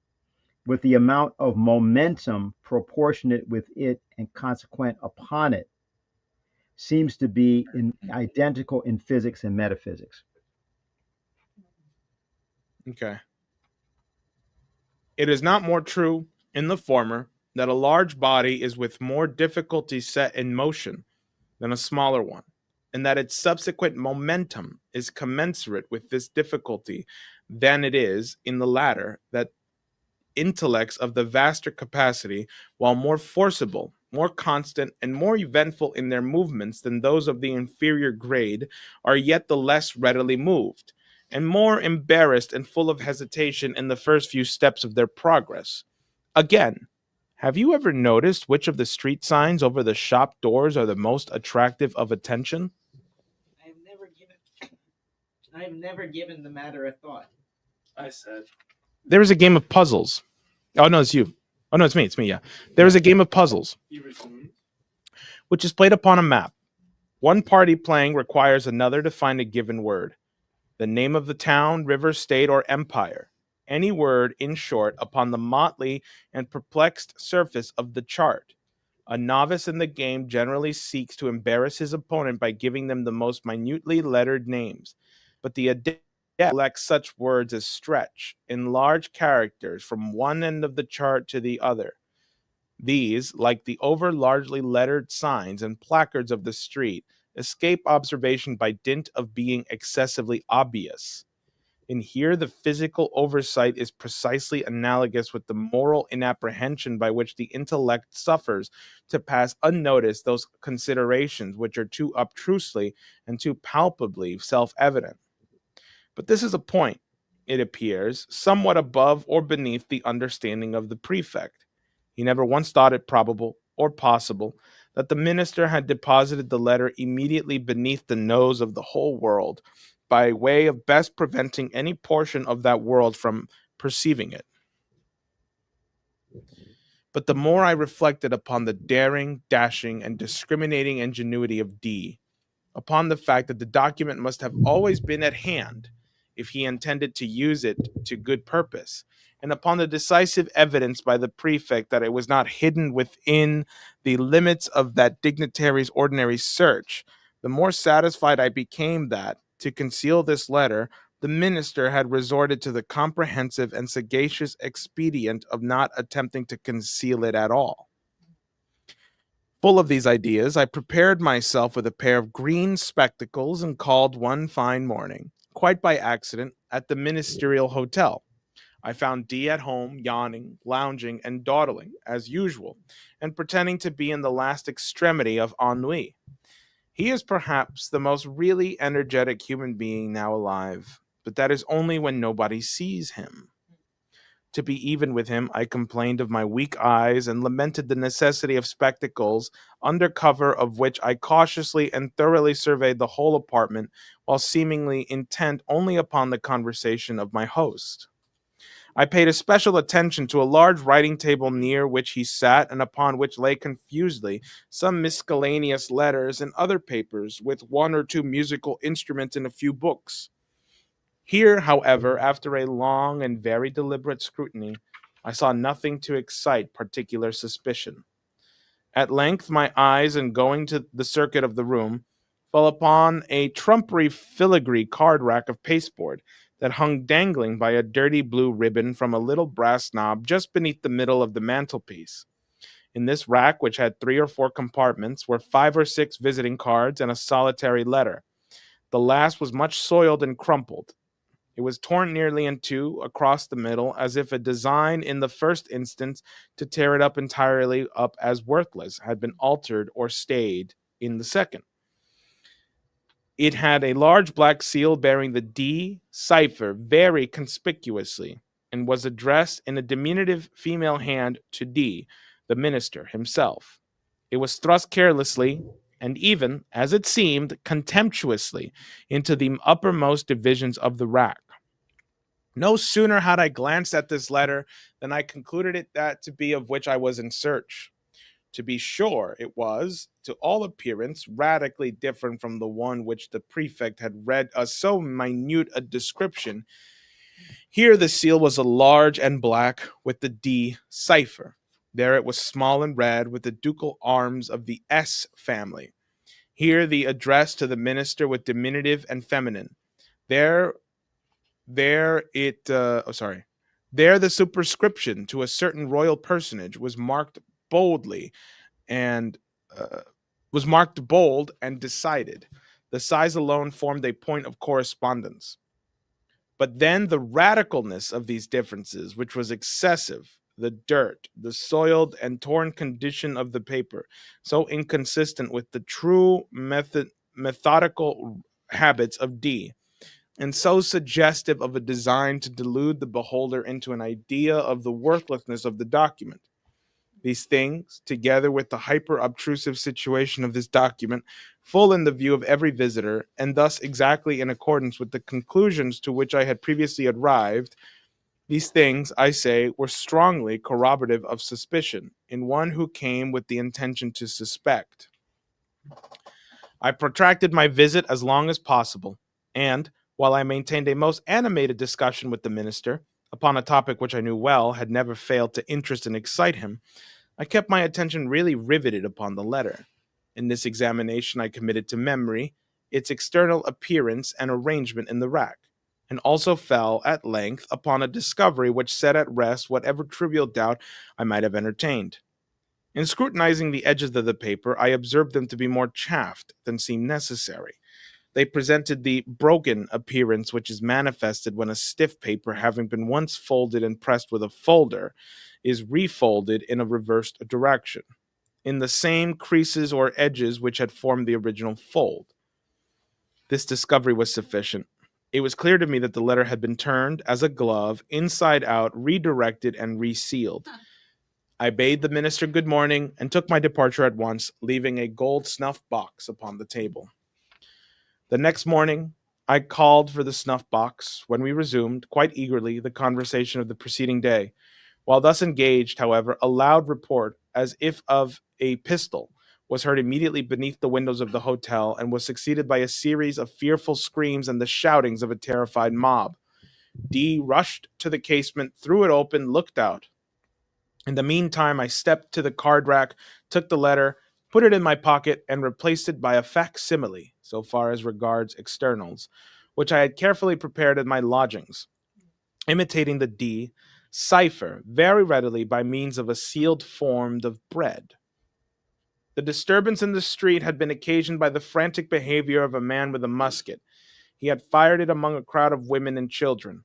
with the amount of momentum proportionate with it and consequent upon it, seems to be identical in physics and metaphysics. Okay. It is not more true in the former that a large body is with more difficulty set in motion than a smaller one, and that its subsequent momentum is commensurate with this difficulty than it is in the latter that intellects of the vaster capacity, while more forcible, more constant, and more eventful in their movements than those of the inferior grade, are yet the less readily moved, and more embarrassed and full of hesitation in the first few steps of their progress. Again, have you ever noticed which of the street signs over the shop doors are the most attractive of attention? I have never given the matter a thought. I said. There is a game of puzzles. Oh, no, it's you. Oh, no, it's me. It's me, yeah. There is a game of puzzles, He resumed. which is played upon a map. One party playing requires another to find a given word, the name of the town, river, state, or empire. Any word, in short, upon the motley and perplexed surface of the chart. A novice in the game generally seeks to embarrass his opponent by giving them the most minutely lettered names, but the adept selects such words as stretch in large characters from one end of the chart to the other. These, like the over largely lettered signs and placards of the street, escape observation by dint of being excessively obvious. And here the physical oversight is precisely analogous with the moral inapprehension by which the intellect suffers to pass unnoticed those considerations which are too obtrusely and too palpably self-evident. But this is a point, it appears, somewhat above or beneath the understanding of the prefect. He never once thought it probable or possible that the minister had deposited the letter immediately beneath the nose of the whole world, by way of best preventing any portion of that world from perceiving it. But the more I reflected upon the daring, dashing, and discriminating ingenuity of D, upon the fact that the document must have always been at hand if he intended to use it to good purpose, and upon the decisive evidence by the prefect that it was not hidden within the limits of that dignitary's ordinary search, the more satisfied I became that, to conceal this letter, the minister had resorted to the comprehensive and sagacious expedient of not attempting to conceal it at all. Full of these ideas, I prepared myself with a pair of green spectacles and called one fine morning, quite by accident, at the ministerial hotel. I found D at home, yawning, lounging, and dawdling, as usual, and pretending to be in the last extremity of ennui. He is perhaps the most really energetic human being now alive, but that is only when nobody sees him. To be even with him, I complained of my weak eyes and lamented the necessity of spectacles, under cover of which I cautiously and thoroughly surveyed the whole apartment, while seemingly intent only upon the conversation of my host. I paid especial attention to a large writing table near which he sat, and upon which lay confusedly some miscellaneous letters and other papers, with one or two musical instruments and a few books. Here, however, after a long and very deliberate scrutiny, I saw nothing to excite particular suspicion. At length my eyes, in going to the circuit of the room, fell upon a trumpery filigree card rack of pasteboard that hung dangling by a dirty blue ribbon from a little brass knob just beneath the middle of the mantelpiece. In this rack, which had 3 or 4 compartments, were 5 or 6 visiting cards and a solitary letter. The last was much soiled and crumpled. It was torn nearly in two across the middle, as if a design in the first instance to tear it up entirely up as worthless had been altered or stayed in the second. It had a large black seal bearing the D cipher very conspicuously, and was addressed in a diminutive female hand to D, the minister himself. It was thrust carelessly, and even, as it seemed, contemptuously, into the uppermost divisions of the rack. No sooner had I glanced at this letter than I concluded it that to be of which I was in search. To be sure, it was, to all appearance, radically different from the one which the prefect had read us so minute a description. Here the seal was a large and black, with the D cipher. There it was small and red, with the ducal arms of the S family. Here the address to the minister with diminutive and feminine. There the superscription to a certain royal personage was marked boldly and was marked bold and decided. The size alone formed a point of correspondence. But then the radicalness of these differences, which was excessive, the dirt, the soiled and torn condition of the paper, so inconsistent with the true methodical habits of D, and so suggestive of a design to delude the beholder into an idea of the worthlessness of the document. These things, together with the hyper-obtrusive situation of this document, full in the view of every visitor, and thus exactly in accordance with the conclusions to which I had previously arrived, these things, I say, were strongly corroborative of suspicion in one who came with the intention to suspect. I protracted my visit as long as possible, and, while I maintained a most animated discussion with the minister, upon a topic which I knew well had never failed to interest and excite him, I kept my attention really riveted upon the letter. In this examination I committed to memory its external appearance and arrangement in the rack, and also fell, at length, upon a discovery which set at rest whatever trivial doubt I might have entertained. In scrutinizing the edges of the paper, I observed them to be more chafed than seemed necessary. They presented the broken appearance which is manifested when a stiff paper, having been once folded and pressed with a folder, is refolded in a reversed direction, in the same creases or edges which had formed the original fold. This discovery was sufficient. It was clear to me that the letter had been turned as a glove, inside out, redirected, and resealed. I bade the minister good morning and took my departure at once, leaving a gold snuff box upon the table. The next morning, I called for the snuff box when we resumed, quite eagerly, the conversation of the preceding day. While thus engaged, however, a loud report, as if of a pistol, was heard immediately beneath the windows of the hotel, and was succeeded by a series of fearful screams and the shoutings of a terrified mob. D rushed to the casement, threw it open, looked out. In the meantime, I stepped to the card rack, took the letter, put it in my pocket, and replaced it by a facsimile, so far as regards externals, which I had carefully prepared at my lodgings, imitating the D cipher very readily by means of a sealed form of bread. The disturbance in the street had been occasioned by the frantic behavior of a man with a musket. He had fired it among a crowd of women and children.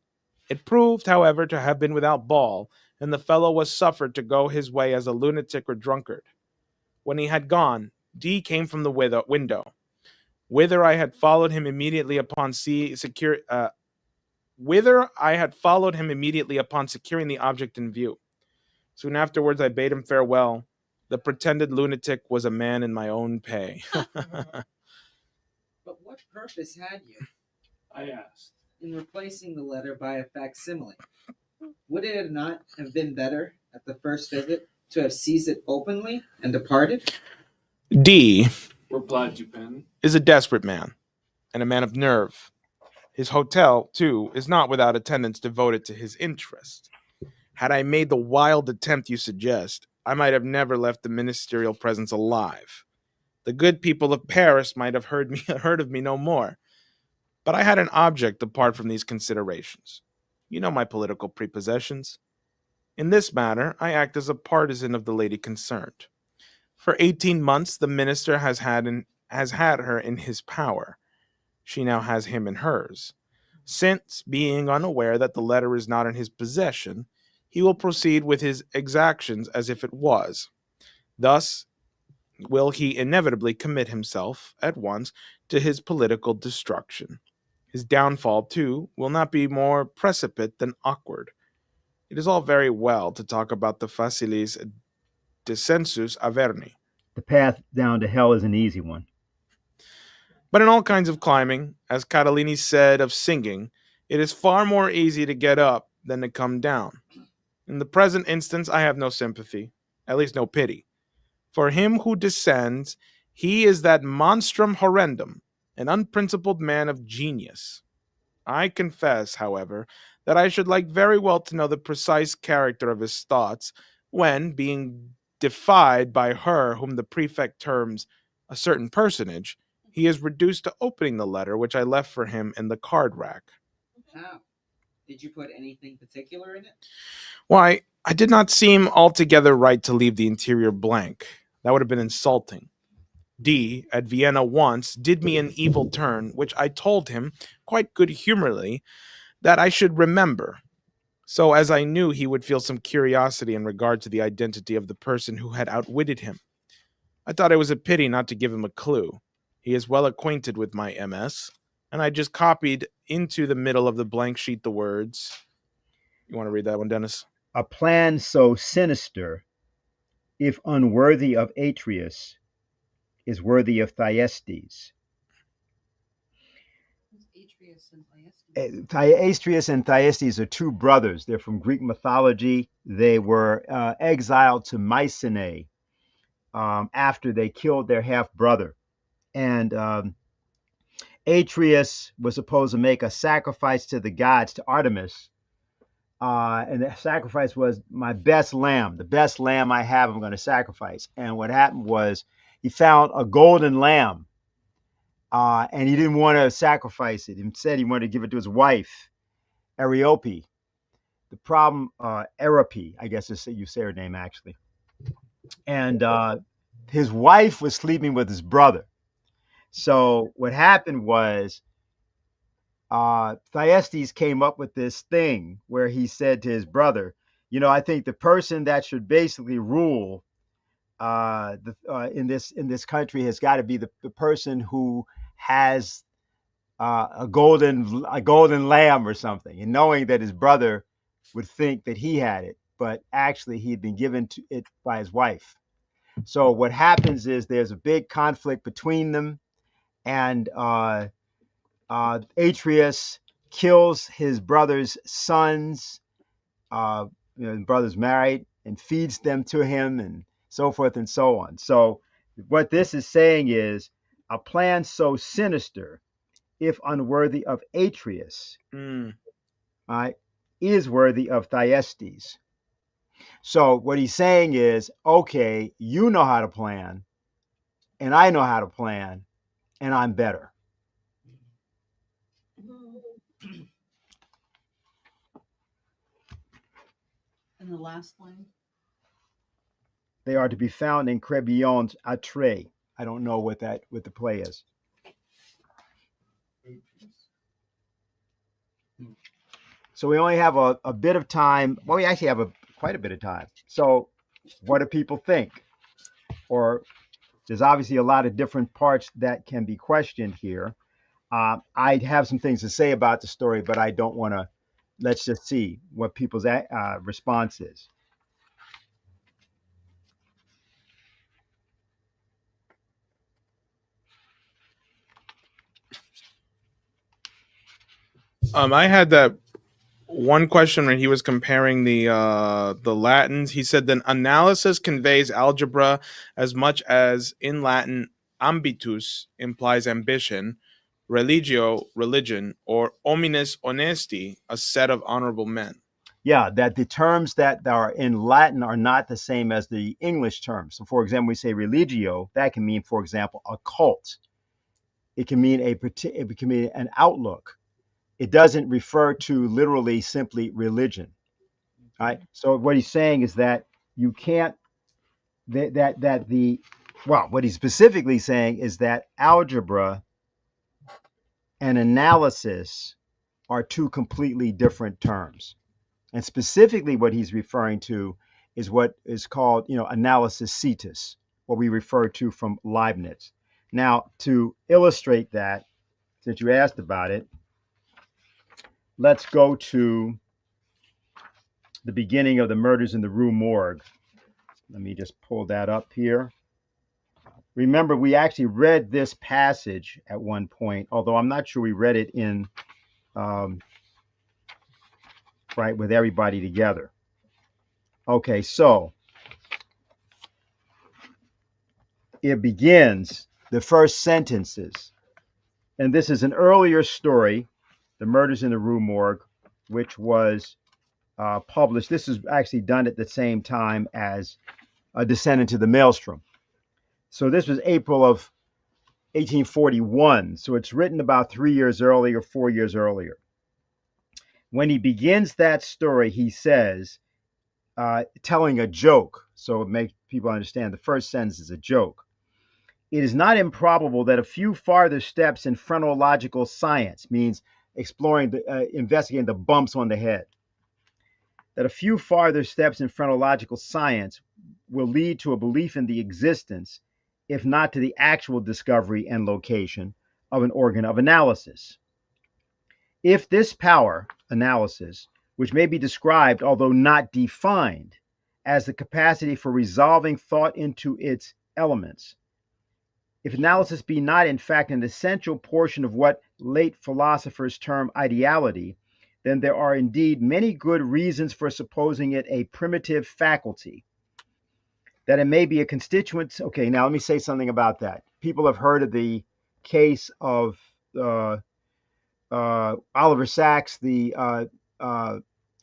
It proved, however, to have been without ball, and the fellow was suffered to go his way as a lunatic or drunkard. When he had gone, D came from the window, whither I had followed him immediately upon securing the object in view. Soon afterwards, I bade him farewell. The pretended lunatic was a man in my own pay. But what purpose had you I asked. in replacing the letter by a facsimile? Would it not have been better at the first visit to have seized it openly and departed? D Replied Dupin. is a desperate man, and a man of nerve. His hotel, too, is not without attendants devoted to his interest. Had I made the wild attempt you suggest, I might have never left the ministerial presence alive. The good people of Paris might have heard of me no more. But I had an object apart from these considerations. You know my political prepossessions. In this matter, I act as a partisan of the lady concerned. For 18 months, the minister has had her in his power. She now has him in hers. Since, being unaware that the letter is not in his possession, he will proceed with his exactions as if it was. Thus will he inevitably commit himself at once to his political destruction. His downfall, too, will not be more precipitate than awkward. It is all very well to talk about the facilis descensus Averni, The path down to hell is an easy one. but in all kinds of climbing, as Catalini said of singing, it is far more easy to get up than to come down. In the present instance, I have no sympathy, at least no pity. For him who descends, he is that monstrum horrendum, an unprincipled man of genius. I confess, however, that I should like very well to know the precise character of his thoughts, when, being defied by her whom the prefect terms a certain personage, he is reduced to opening the letter which I left for him in the card rack. How? Did you put anything particular in it? Why, I did not seem altogether right to leave the interior blank. That would have been insulting. D, at Vienna once, did me an evil turn, which I told him, quite good-humoredly, that I should remember. So as I knew he would feel some curiosity in regard to the identity of the person who had outwitted him. I thought it was a pity not to give him a clue. He is well acquainted with my MS, and I just copied into the middle of the blank sheet the words. You want to read that one, Dennis? A plan so sinister, if unworthy of Atreus, is worthy of Thyestes. Atreus and Thyestes are two brothers. They're from Greek mythology. They were exiled to Mycenae after they killed their half-brother. And Atreus was supposed to make a sacrifice to the gods, to Artemis. And the sacrifice was my best lamb. The best lamb I have, I'm going to sacrifice. And what happened was he found a golden lamb. And he didn't want to sacrifice it. Instead, he wanted to give it to his wife, Ariope. The problem, Arope, I guess you say her name actually. and his wife was sleeping with his brother. So what happened was Thyestes came up with this thing where he said to his brother, I think the person that should basically rule in this country has got to be the person who has a golden lamb or something, and knowing that his brother would think that he had it, but actually he had been given to it by his wife. So what happens is there's a big conflict between them, and Atreus kills his brother's sons. His brother's married and feeds them to him, and so forth and so on. So what this is saying is a plan so sinister, if unworthy of Atreus, Mm. is worthy of Thyestes. So what he's saying is, okay, you know how to plan, and I know how to plan, and I'm better. And the last line. They are to be found in Crebillon's Atre. I don't know what the play is. So we only have a bit of time. Well, we actually have quite a bit of time. So what do people think? Or there's obviously a lot of different parts that can be questioned here. I have some things to say about the story, but I don't want to. Let's just see what people's response is. I had that one question when he was comparing the Latins. He said that analysis conveys algebra as much as in Latin ambitus implies ambition, religio religion, or homines honesti a set of honorable men. Yeah, that the terms that are in Latin are not the same as the English terms. So, for example, we say religio. That can mean, for example, a cult. It can mean it can mean an outlook. It doesn't refer to literally simply religion. Right. So what he's saying is that you can't that the well, what he's specifically saying is that algebra and analysis are two completely different terms. And specifically what he's referring to is what is called, analysis cetus, what we refer to from Leibniz. Now, to illustrate that, since you asked about it, let's go to the beginning of the Murders in the Rue Morgue. Let me just pull that up here. Remember, we actually read this passage at one point, although I'm not sure we read it in right with everybody together. Okay, so it begins, the first sentences, and this is an earlier story, The Murders in the Rue Morgue, which was published. This is actually done at the same time as A Descent into the Maelstrom. So this was April of 1841. So it's written about 3 years earlier, 4 years earlier. When he begins that story, he says, telling a joke. So it makes people understand the first sentence is a joke. It is not improbable that a few farther steps in phrenological science, means investigating the bumps on the head, that a few farther steps in phrenological science will lead to a belief in the existence, if not to the actual discovery and location, of an organ of analysis. If this power, analysis, which may be described, although not defined, as the capacity for resolving thought into its elements, if analysis be not in fact an essential portion of what late philosophers term ideality, then there are indeed many good reasons for supposing it a primitive faculty, that it may be a constituent. Okay, now let me say something about that. People have heard of the case of Oliver Sacks, the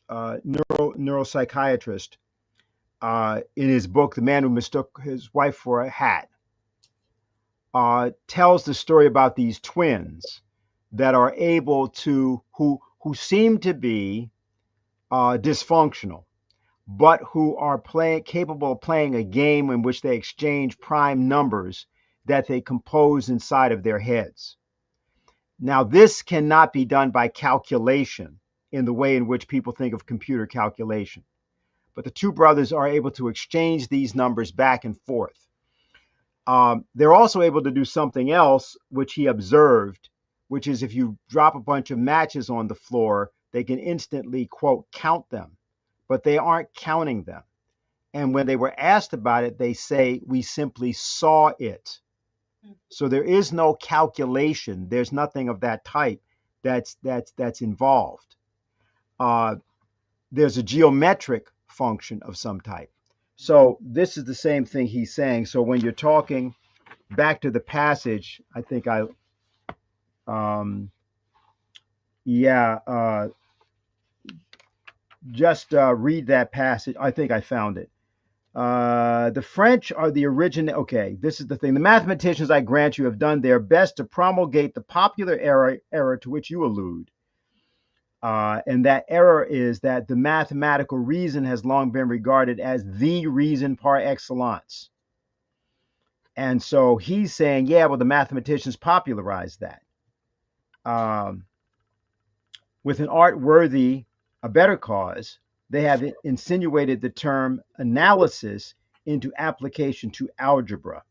neuropsychiatrist, in his book, The Man Who Mistook His Wife for a Hat, tells the story about these twins that are able to, who seem to be dysfunctional, but who are capable of playing a game in which they exchange prime numbers that they compose inside of their heads. Now, this cannot be done by calculation in the way in which people think of computer calculation. But the two brothers are able to exchange these numbers back and forth. They're also able to do something else, which he observed, which is if you drop a bunch of matches on the floor, they can instantly, quote, count them, but they aren't counting them. And when they were asked about it, they say, we simply saw it. So there is no calculation. There's nothing of that type that's involved. There's a geometric function of some type. So this is the same thing he's saying. So when you're talking back to the passage, I think just read that passage. I think I found it. The French are the origin. Okay, this is the thing. The mathematicians, I grant you, have done their best to promulgate the popular error to which you allude. And that error is that the mathematical reason has long been regarded as the reason par excellence. And so he's saying, yeah, well, the mathematicians popularized that. With an art worthy a better cause, they have insinuated the term analysis into application to algebra.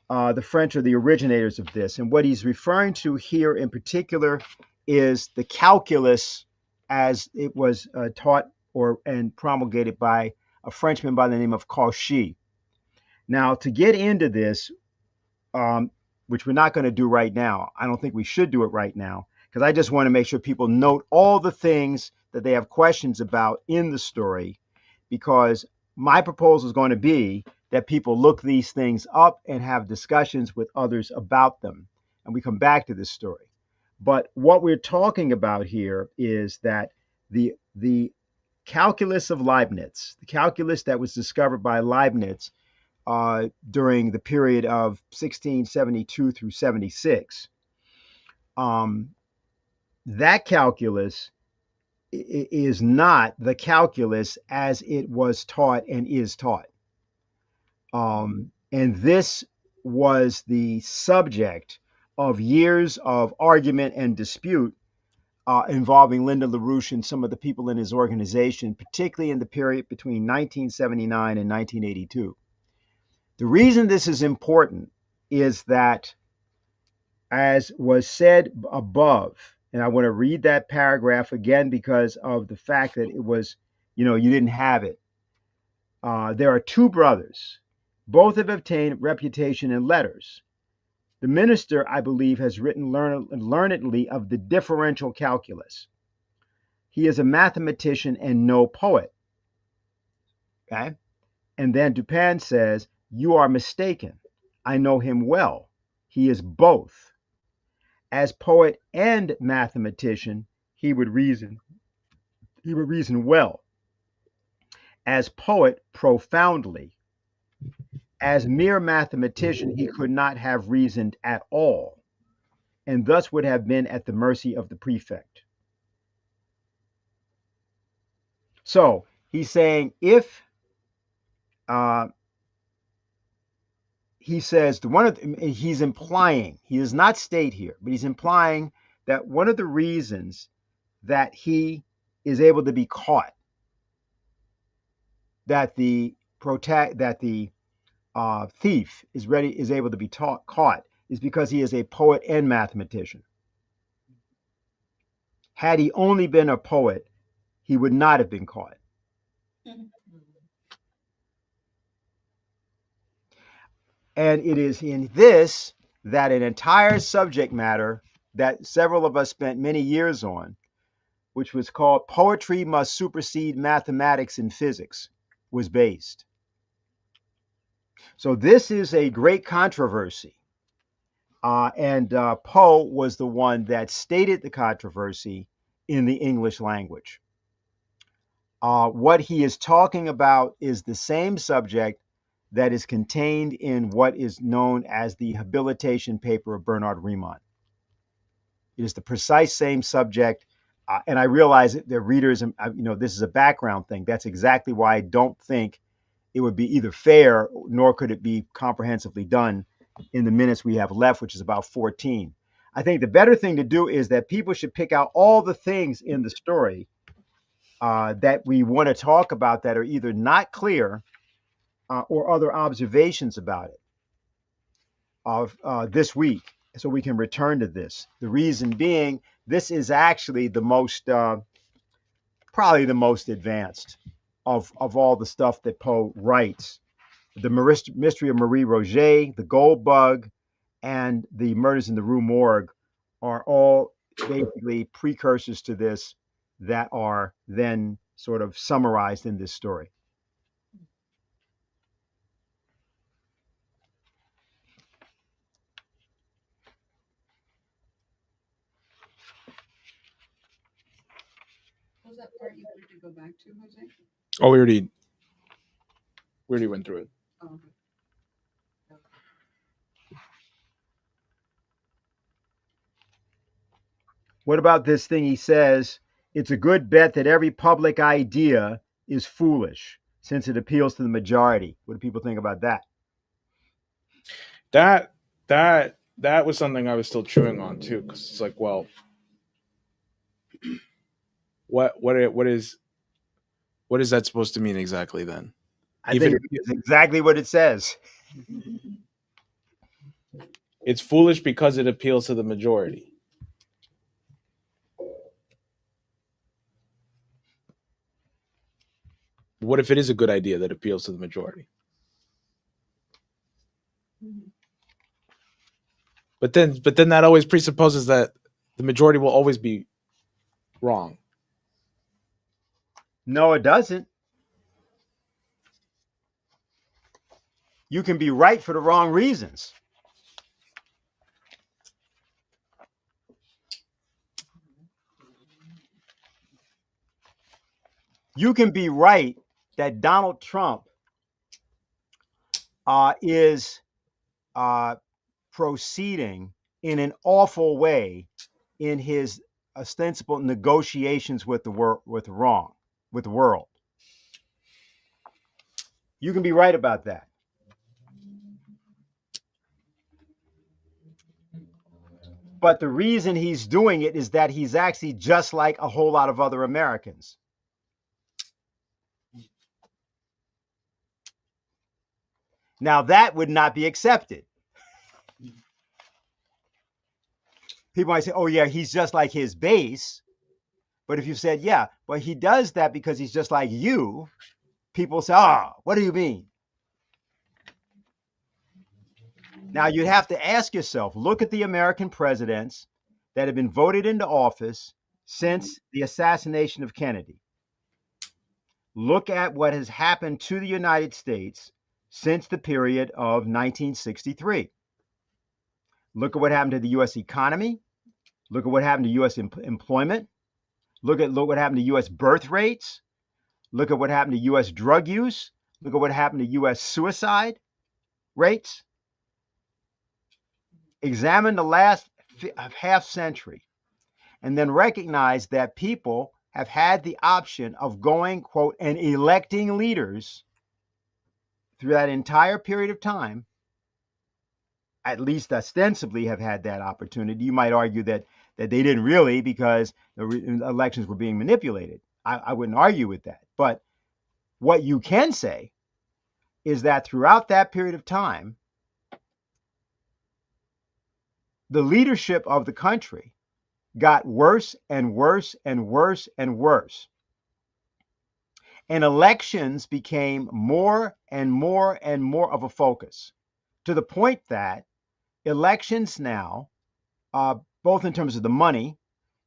The French are the originators of this. And what he's referring to here in particular is the calculus as it was taught and promulgated by a Frenchman by the name of Cauchy. Now, to get into this, which we're not going to do right now, I don't think we should do it right now, because I just want to make sure people note all the things that they have questions about in the story, because my proposal is going to be that people look these things up and have discussions with others about them. And we come back to this story. But what we're talking about here is that the calculus of Leibniz, the calculus that was discovered by Leibniz during the period of 1672 through 76, that calculus is not the calculus as it was taught and is taught. And this was the subject of years of argument and dispute involving Lyndon LaRouche and some of the people in his organization, particularly in the period between 1979 and 1982. The reason this is important is that, as was said above, and I want to read that paragraph again because of the fact that it was, you didn't have it. There are two brothers. Both have obtained reputation in letters. The minister, I believe, has written learnedly of the differential calculus. He is a mathematician and no poet. Okay? And then Dupin says, you are mistaken. I know him well. He is both. As poet and mathematician, he would reason well. As poet, profoundly. As mere mathematician, he could not have reasoned at all, and thus would have been at the mercy of the prefect. So he's saying he's implying, he does not state here, but he's implying that one of the reasons that he is able to be caught, that the thief is able to be caught, is because he is a poet and mathematician. Had he only been a poet, he would not have been caught. And it is in this that an entire subject matter that several of us spent many years on, which was called Poetry Must Supersede Mathematics in Physics, was based. So this is a great controversy. And Poe was the one that stated the controversy in the English language. What he is talking about is the same subject that is contained in what is known as the habilitation paper of Bernard Riemann. It is the precise same subject And I realize that the readers, this is a background thing. That's exactly why I don't think it would be either fair, nor could it be comprehensively done in the minutes we have left, which is about 14. I think the better thing to do is that people should pick out all the things in the story that we want to talk about that are either not clear or other observations about it of this week, so we can return to this. The reason being, this is actually the most, probably the most advanced of all the stuff that Poe writes. The Mystery of Marie Roget, The Gold Bug, and The Murders in the Rue Morgue are all basically precursors to this that are then sort of summarized in this story. What was that part you wanted to go back to, Jose? Oh, we already went through it. Oh, okay. What about this thing he says? It's a good bet that every public idea is foolish since it appeals to the majority. What do people think about that? That was something I was still chewing on too, because it's like, well, what is that supposed to mean exactly then? I think it's exactly what it says. It's foolish because it appeals to the majority. What if it is a good idea that appeals to the majority? But then that always presupposes that the majority will always be wrong. No, it doesn't. You can be right for the wrong reasons. You can be right that Donald Trump is proceeding in an awful way in his ostensible negotiations with the world. You can be right about that. But the reason he's doing it is that he's actually just like a whole lot of other Americans. Now, that would not be accepted. People might say, oh, yeah, he's just like his base. But if you said, yeah, but he does that because he's just like you, people say, what do you mean? Now, you'd have to ask yourself, look at the American presidents that have been voted into office since the assassination of Kennedy. Look at what has happened to the United States since the period of 1963. Look at what happened to the U.S. economy. Look at what happened to U.S. employment. Look what happened to U.S. birth rates. Look at what happened to U.S. drug use. Look at what happened to U.S. suicide rates. Examine the last half century and then recognize that people have had the option of going, quote, and electing leaders through that entire period of time, at least ostensibly have had that opportunity. You might argue that they didn't really, because the elections were being manipulated. I wouldn't argue with that. But what you can say is that throughout that period of time, the leadership of the country got worse and worse and worse and worse. And elections became more and more and more of a focus, to the point that elections now, both in terms of the money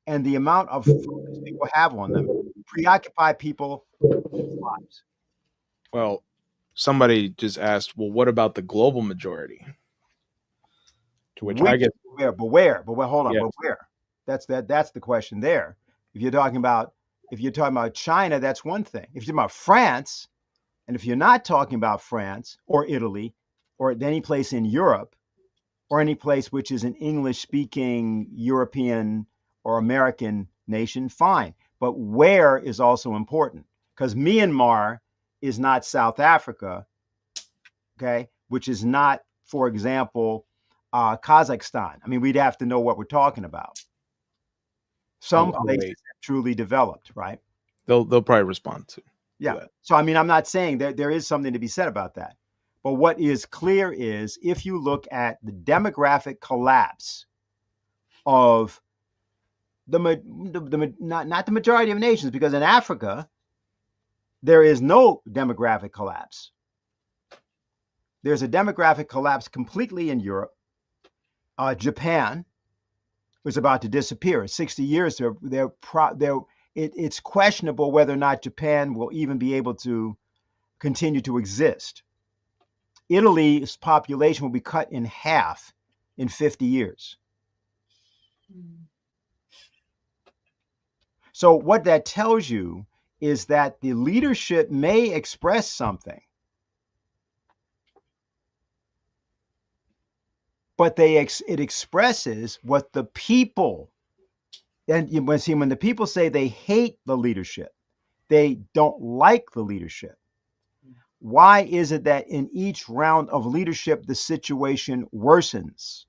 and the amount of focus people have on them, preoccupy people's lives. Well, somebody just asked, well, what about the global majority? To which I get, but where? Hold on, Yeah. but where? That's the question there. If you're talking about China, that's one thing. If you're talking about France, and if you're not talking about France or Italy or any place in Europe or any place which is an English-speaking European or American nation, fine. But where is also important, because Myanmar is not South Africa, okay, which is not, for example, Kazakhstan. I mean, we'd have to know what we're talking about. Some I'll places wait. have truly developed, right? They'll probably respond to Yeah. that. So, I mean, I'm not saying that there is something to be said about that. But what is clear is if you look at the demographic collapse of not the majority of nations, because in Africa, there is no demographic collapse. There's a demographic collapse completely in Europe. Japan was about to disappear. In 60 years, it's questionable whether or not Japan will even be able to continue to exist. Italy's population will be cut in half in 50 years. So what that tells you is that the leadership may express something, but it expresses what the people, and when the people say they hate the leadership, they don't like the leadership. Why is it that in each round of leadership, the situation worsens?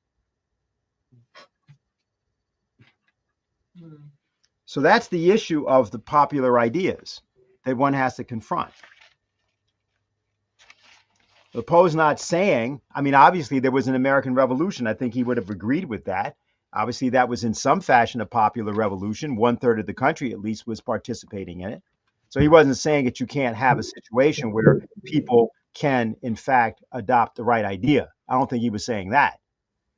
So that's the issue of the popular ideas that one has to confront. Poe's not saying, I mean, obviously there was an American Revolution. I think he would have agreed with that. Obviously, that was in some fashion a popular revolution. 1/3 of the country, at least, was participating in it. So he wasn't saying that you can't have a situation where people can, in fact, adopt the right idea. I don't think he was saying that.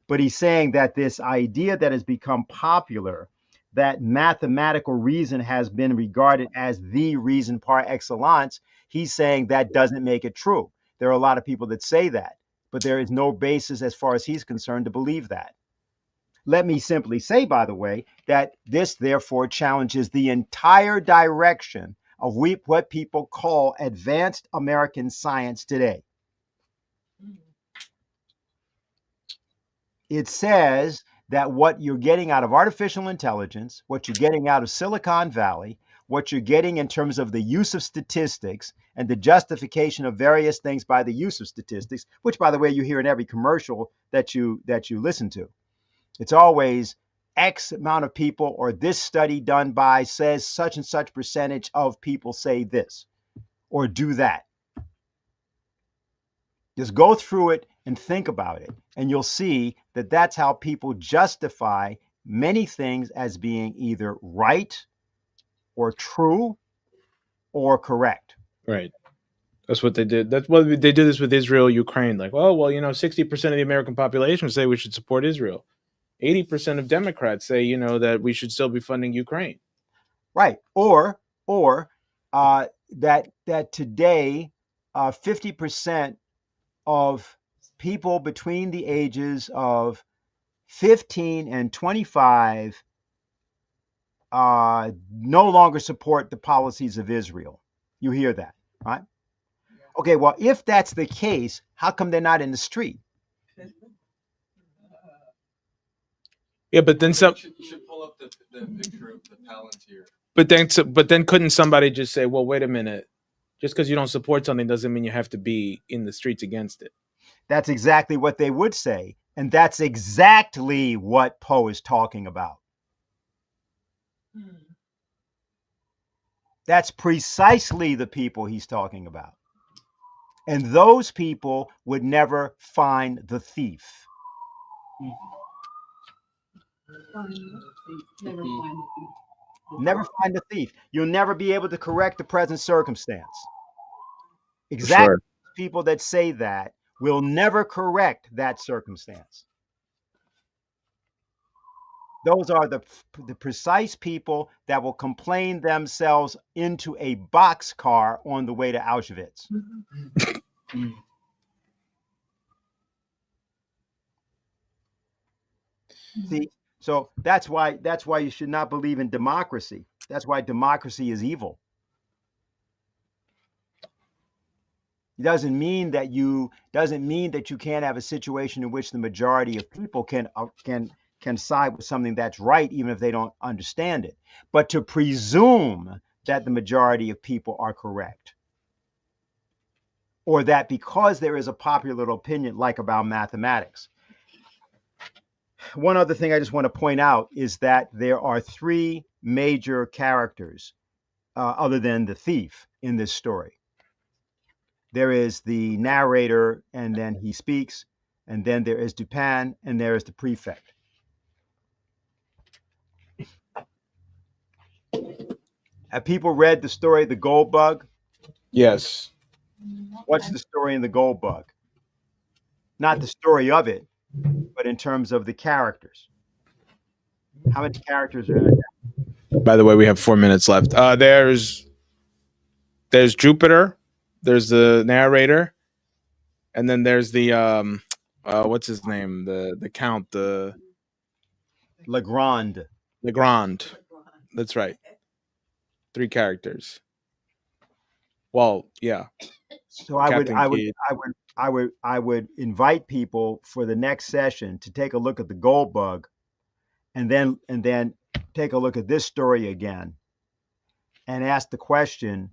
But he's saying that this idea that has become popular, that mathematical reason has been regarded as the reason par excellence, he's saying that doesn't make it true. There are a lot of people that say that, but there is no basis as far as he's concerned to believe that. Let me simply say, by the way, that this therefore challenges the entire direction of what people call advanced American science today. It says that what you're getting out of artificial intelligence, what you're getting out of Silicon Valley, what you're getting in terms of the use of statistics and the justification of various things by the use of statistics, which, by the way, you hear in every commercial that you listen to. It's always X amount of people, or this study done by says such and such percentage of people say this or do that. Just go through it and think about it, and you'll see that that's how people justify many things as being either right or true or correct. Right. That's what they did. That's what they did this with Israel, Ukraine. Like, oh, well, 60% of the American population say we should support Israel. 80% of Democrats say, that we should still be funding Ukraine. Right. Or that today, 50% of people between the ages of 15 and 25 no longer support the policies of Israel. You hear that, right? Okay, well, if that's the case, how come they're not in the street? Yeah, but then some. You should pull up the picture of the Palantir. But then couldn't somebody just say, well, wait a minute, just because you don't support something doesn't mean you have to be in the streets against it. That's exactly what they would say. And that's exactly what Poe is talking about. That's precisely the people he's talking about. And those people would never find the thief. Never find the thief. You'll never be able to correct the present circumstance. Exactly. Sure. People that say that will never correct that circumstance. Those are the precise people that will complain themselves into a boxcar on the way to Auschwitz. See, so that's why you should not believe in democracy. That's why democracy is evil. It doesn't mean that you can't have a situation in which the majority of people can can side with something that's right, even if they don't understand it. But to presume that the majority of people are correct, or that because there is a popular opinion, like about mathematics. One other thing I just want to point out is that there are three major characters other than the thief in this story. There is the narrator, and then he speaks, and then there is Dupin, and there is the prefect. Have people read the story, The Gold Bug? Yes. What's the story in The Gold Bug? Not the story of it, but in terms of the characters. How many characters are in it? By the way, we have 4 minutes left. There's Jupiter, there's the narrator, and then there's the what's his name? The count, the Legrand. That's right. 3 characters. Well, yeah. So I Captain would invite people for the next session to take a look at The Gold Bug, and then take a look at this story again, and ask the question,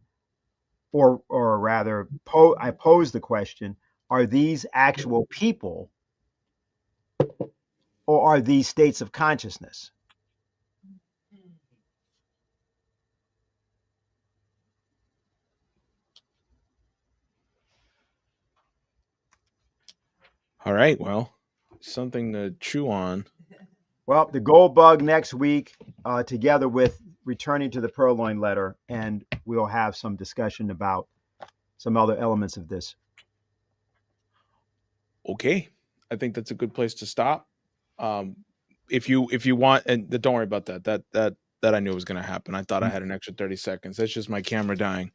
or rather, I pose the question: are these actual people, or are these states of consciousness? All right. Well, something to chew on. Well, The Gold Bug next week, together with returning to the Purloined letter, and we'll have some discussion about some other elements of this. Okay. I think that's a good place to stop. If you want, and don't worry about that. That I knew was going to happen. I thought I had an extra 30 seconds. That's just my camera dying.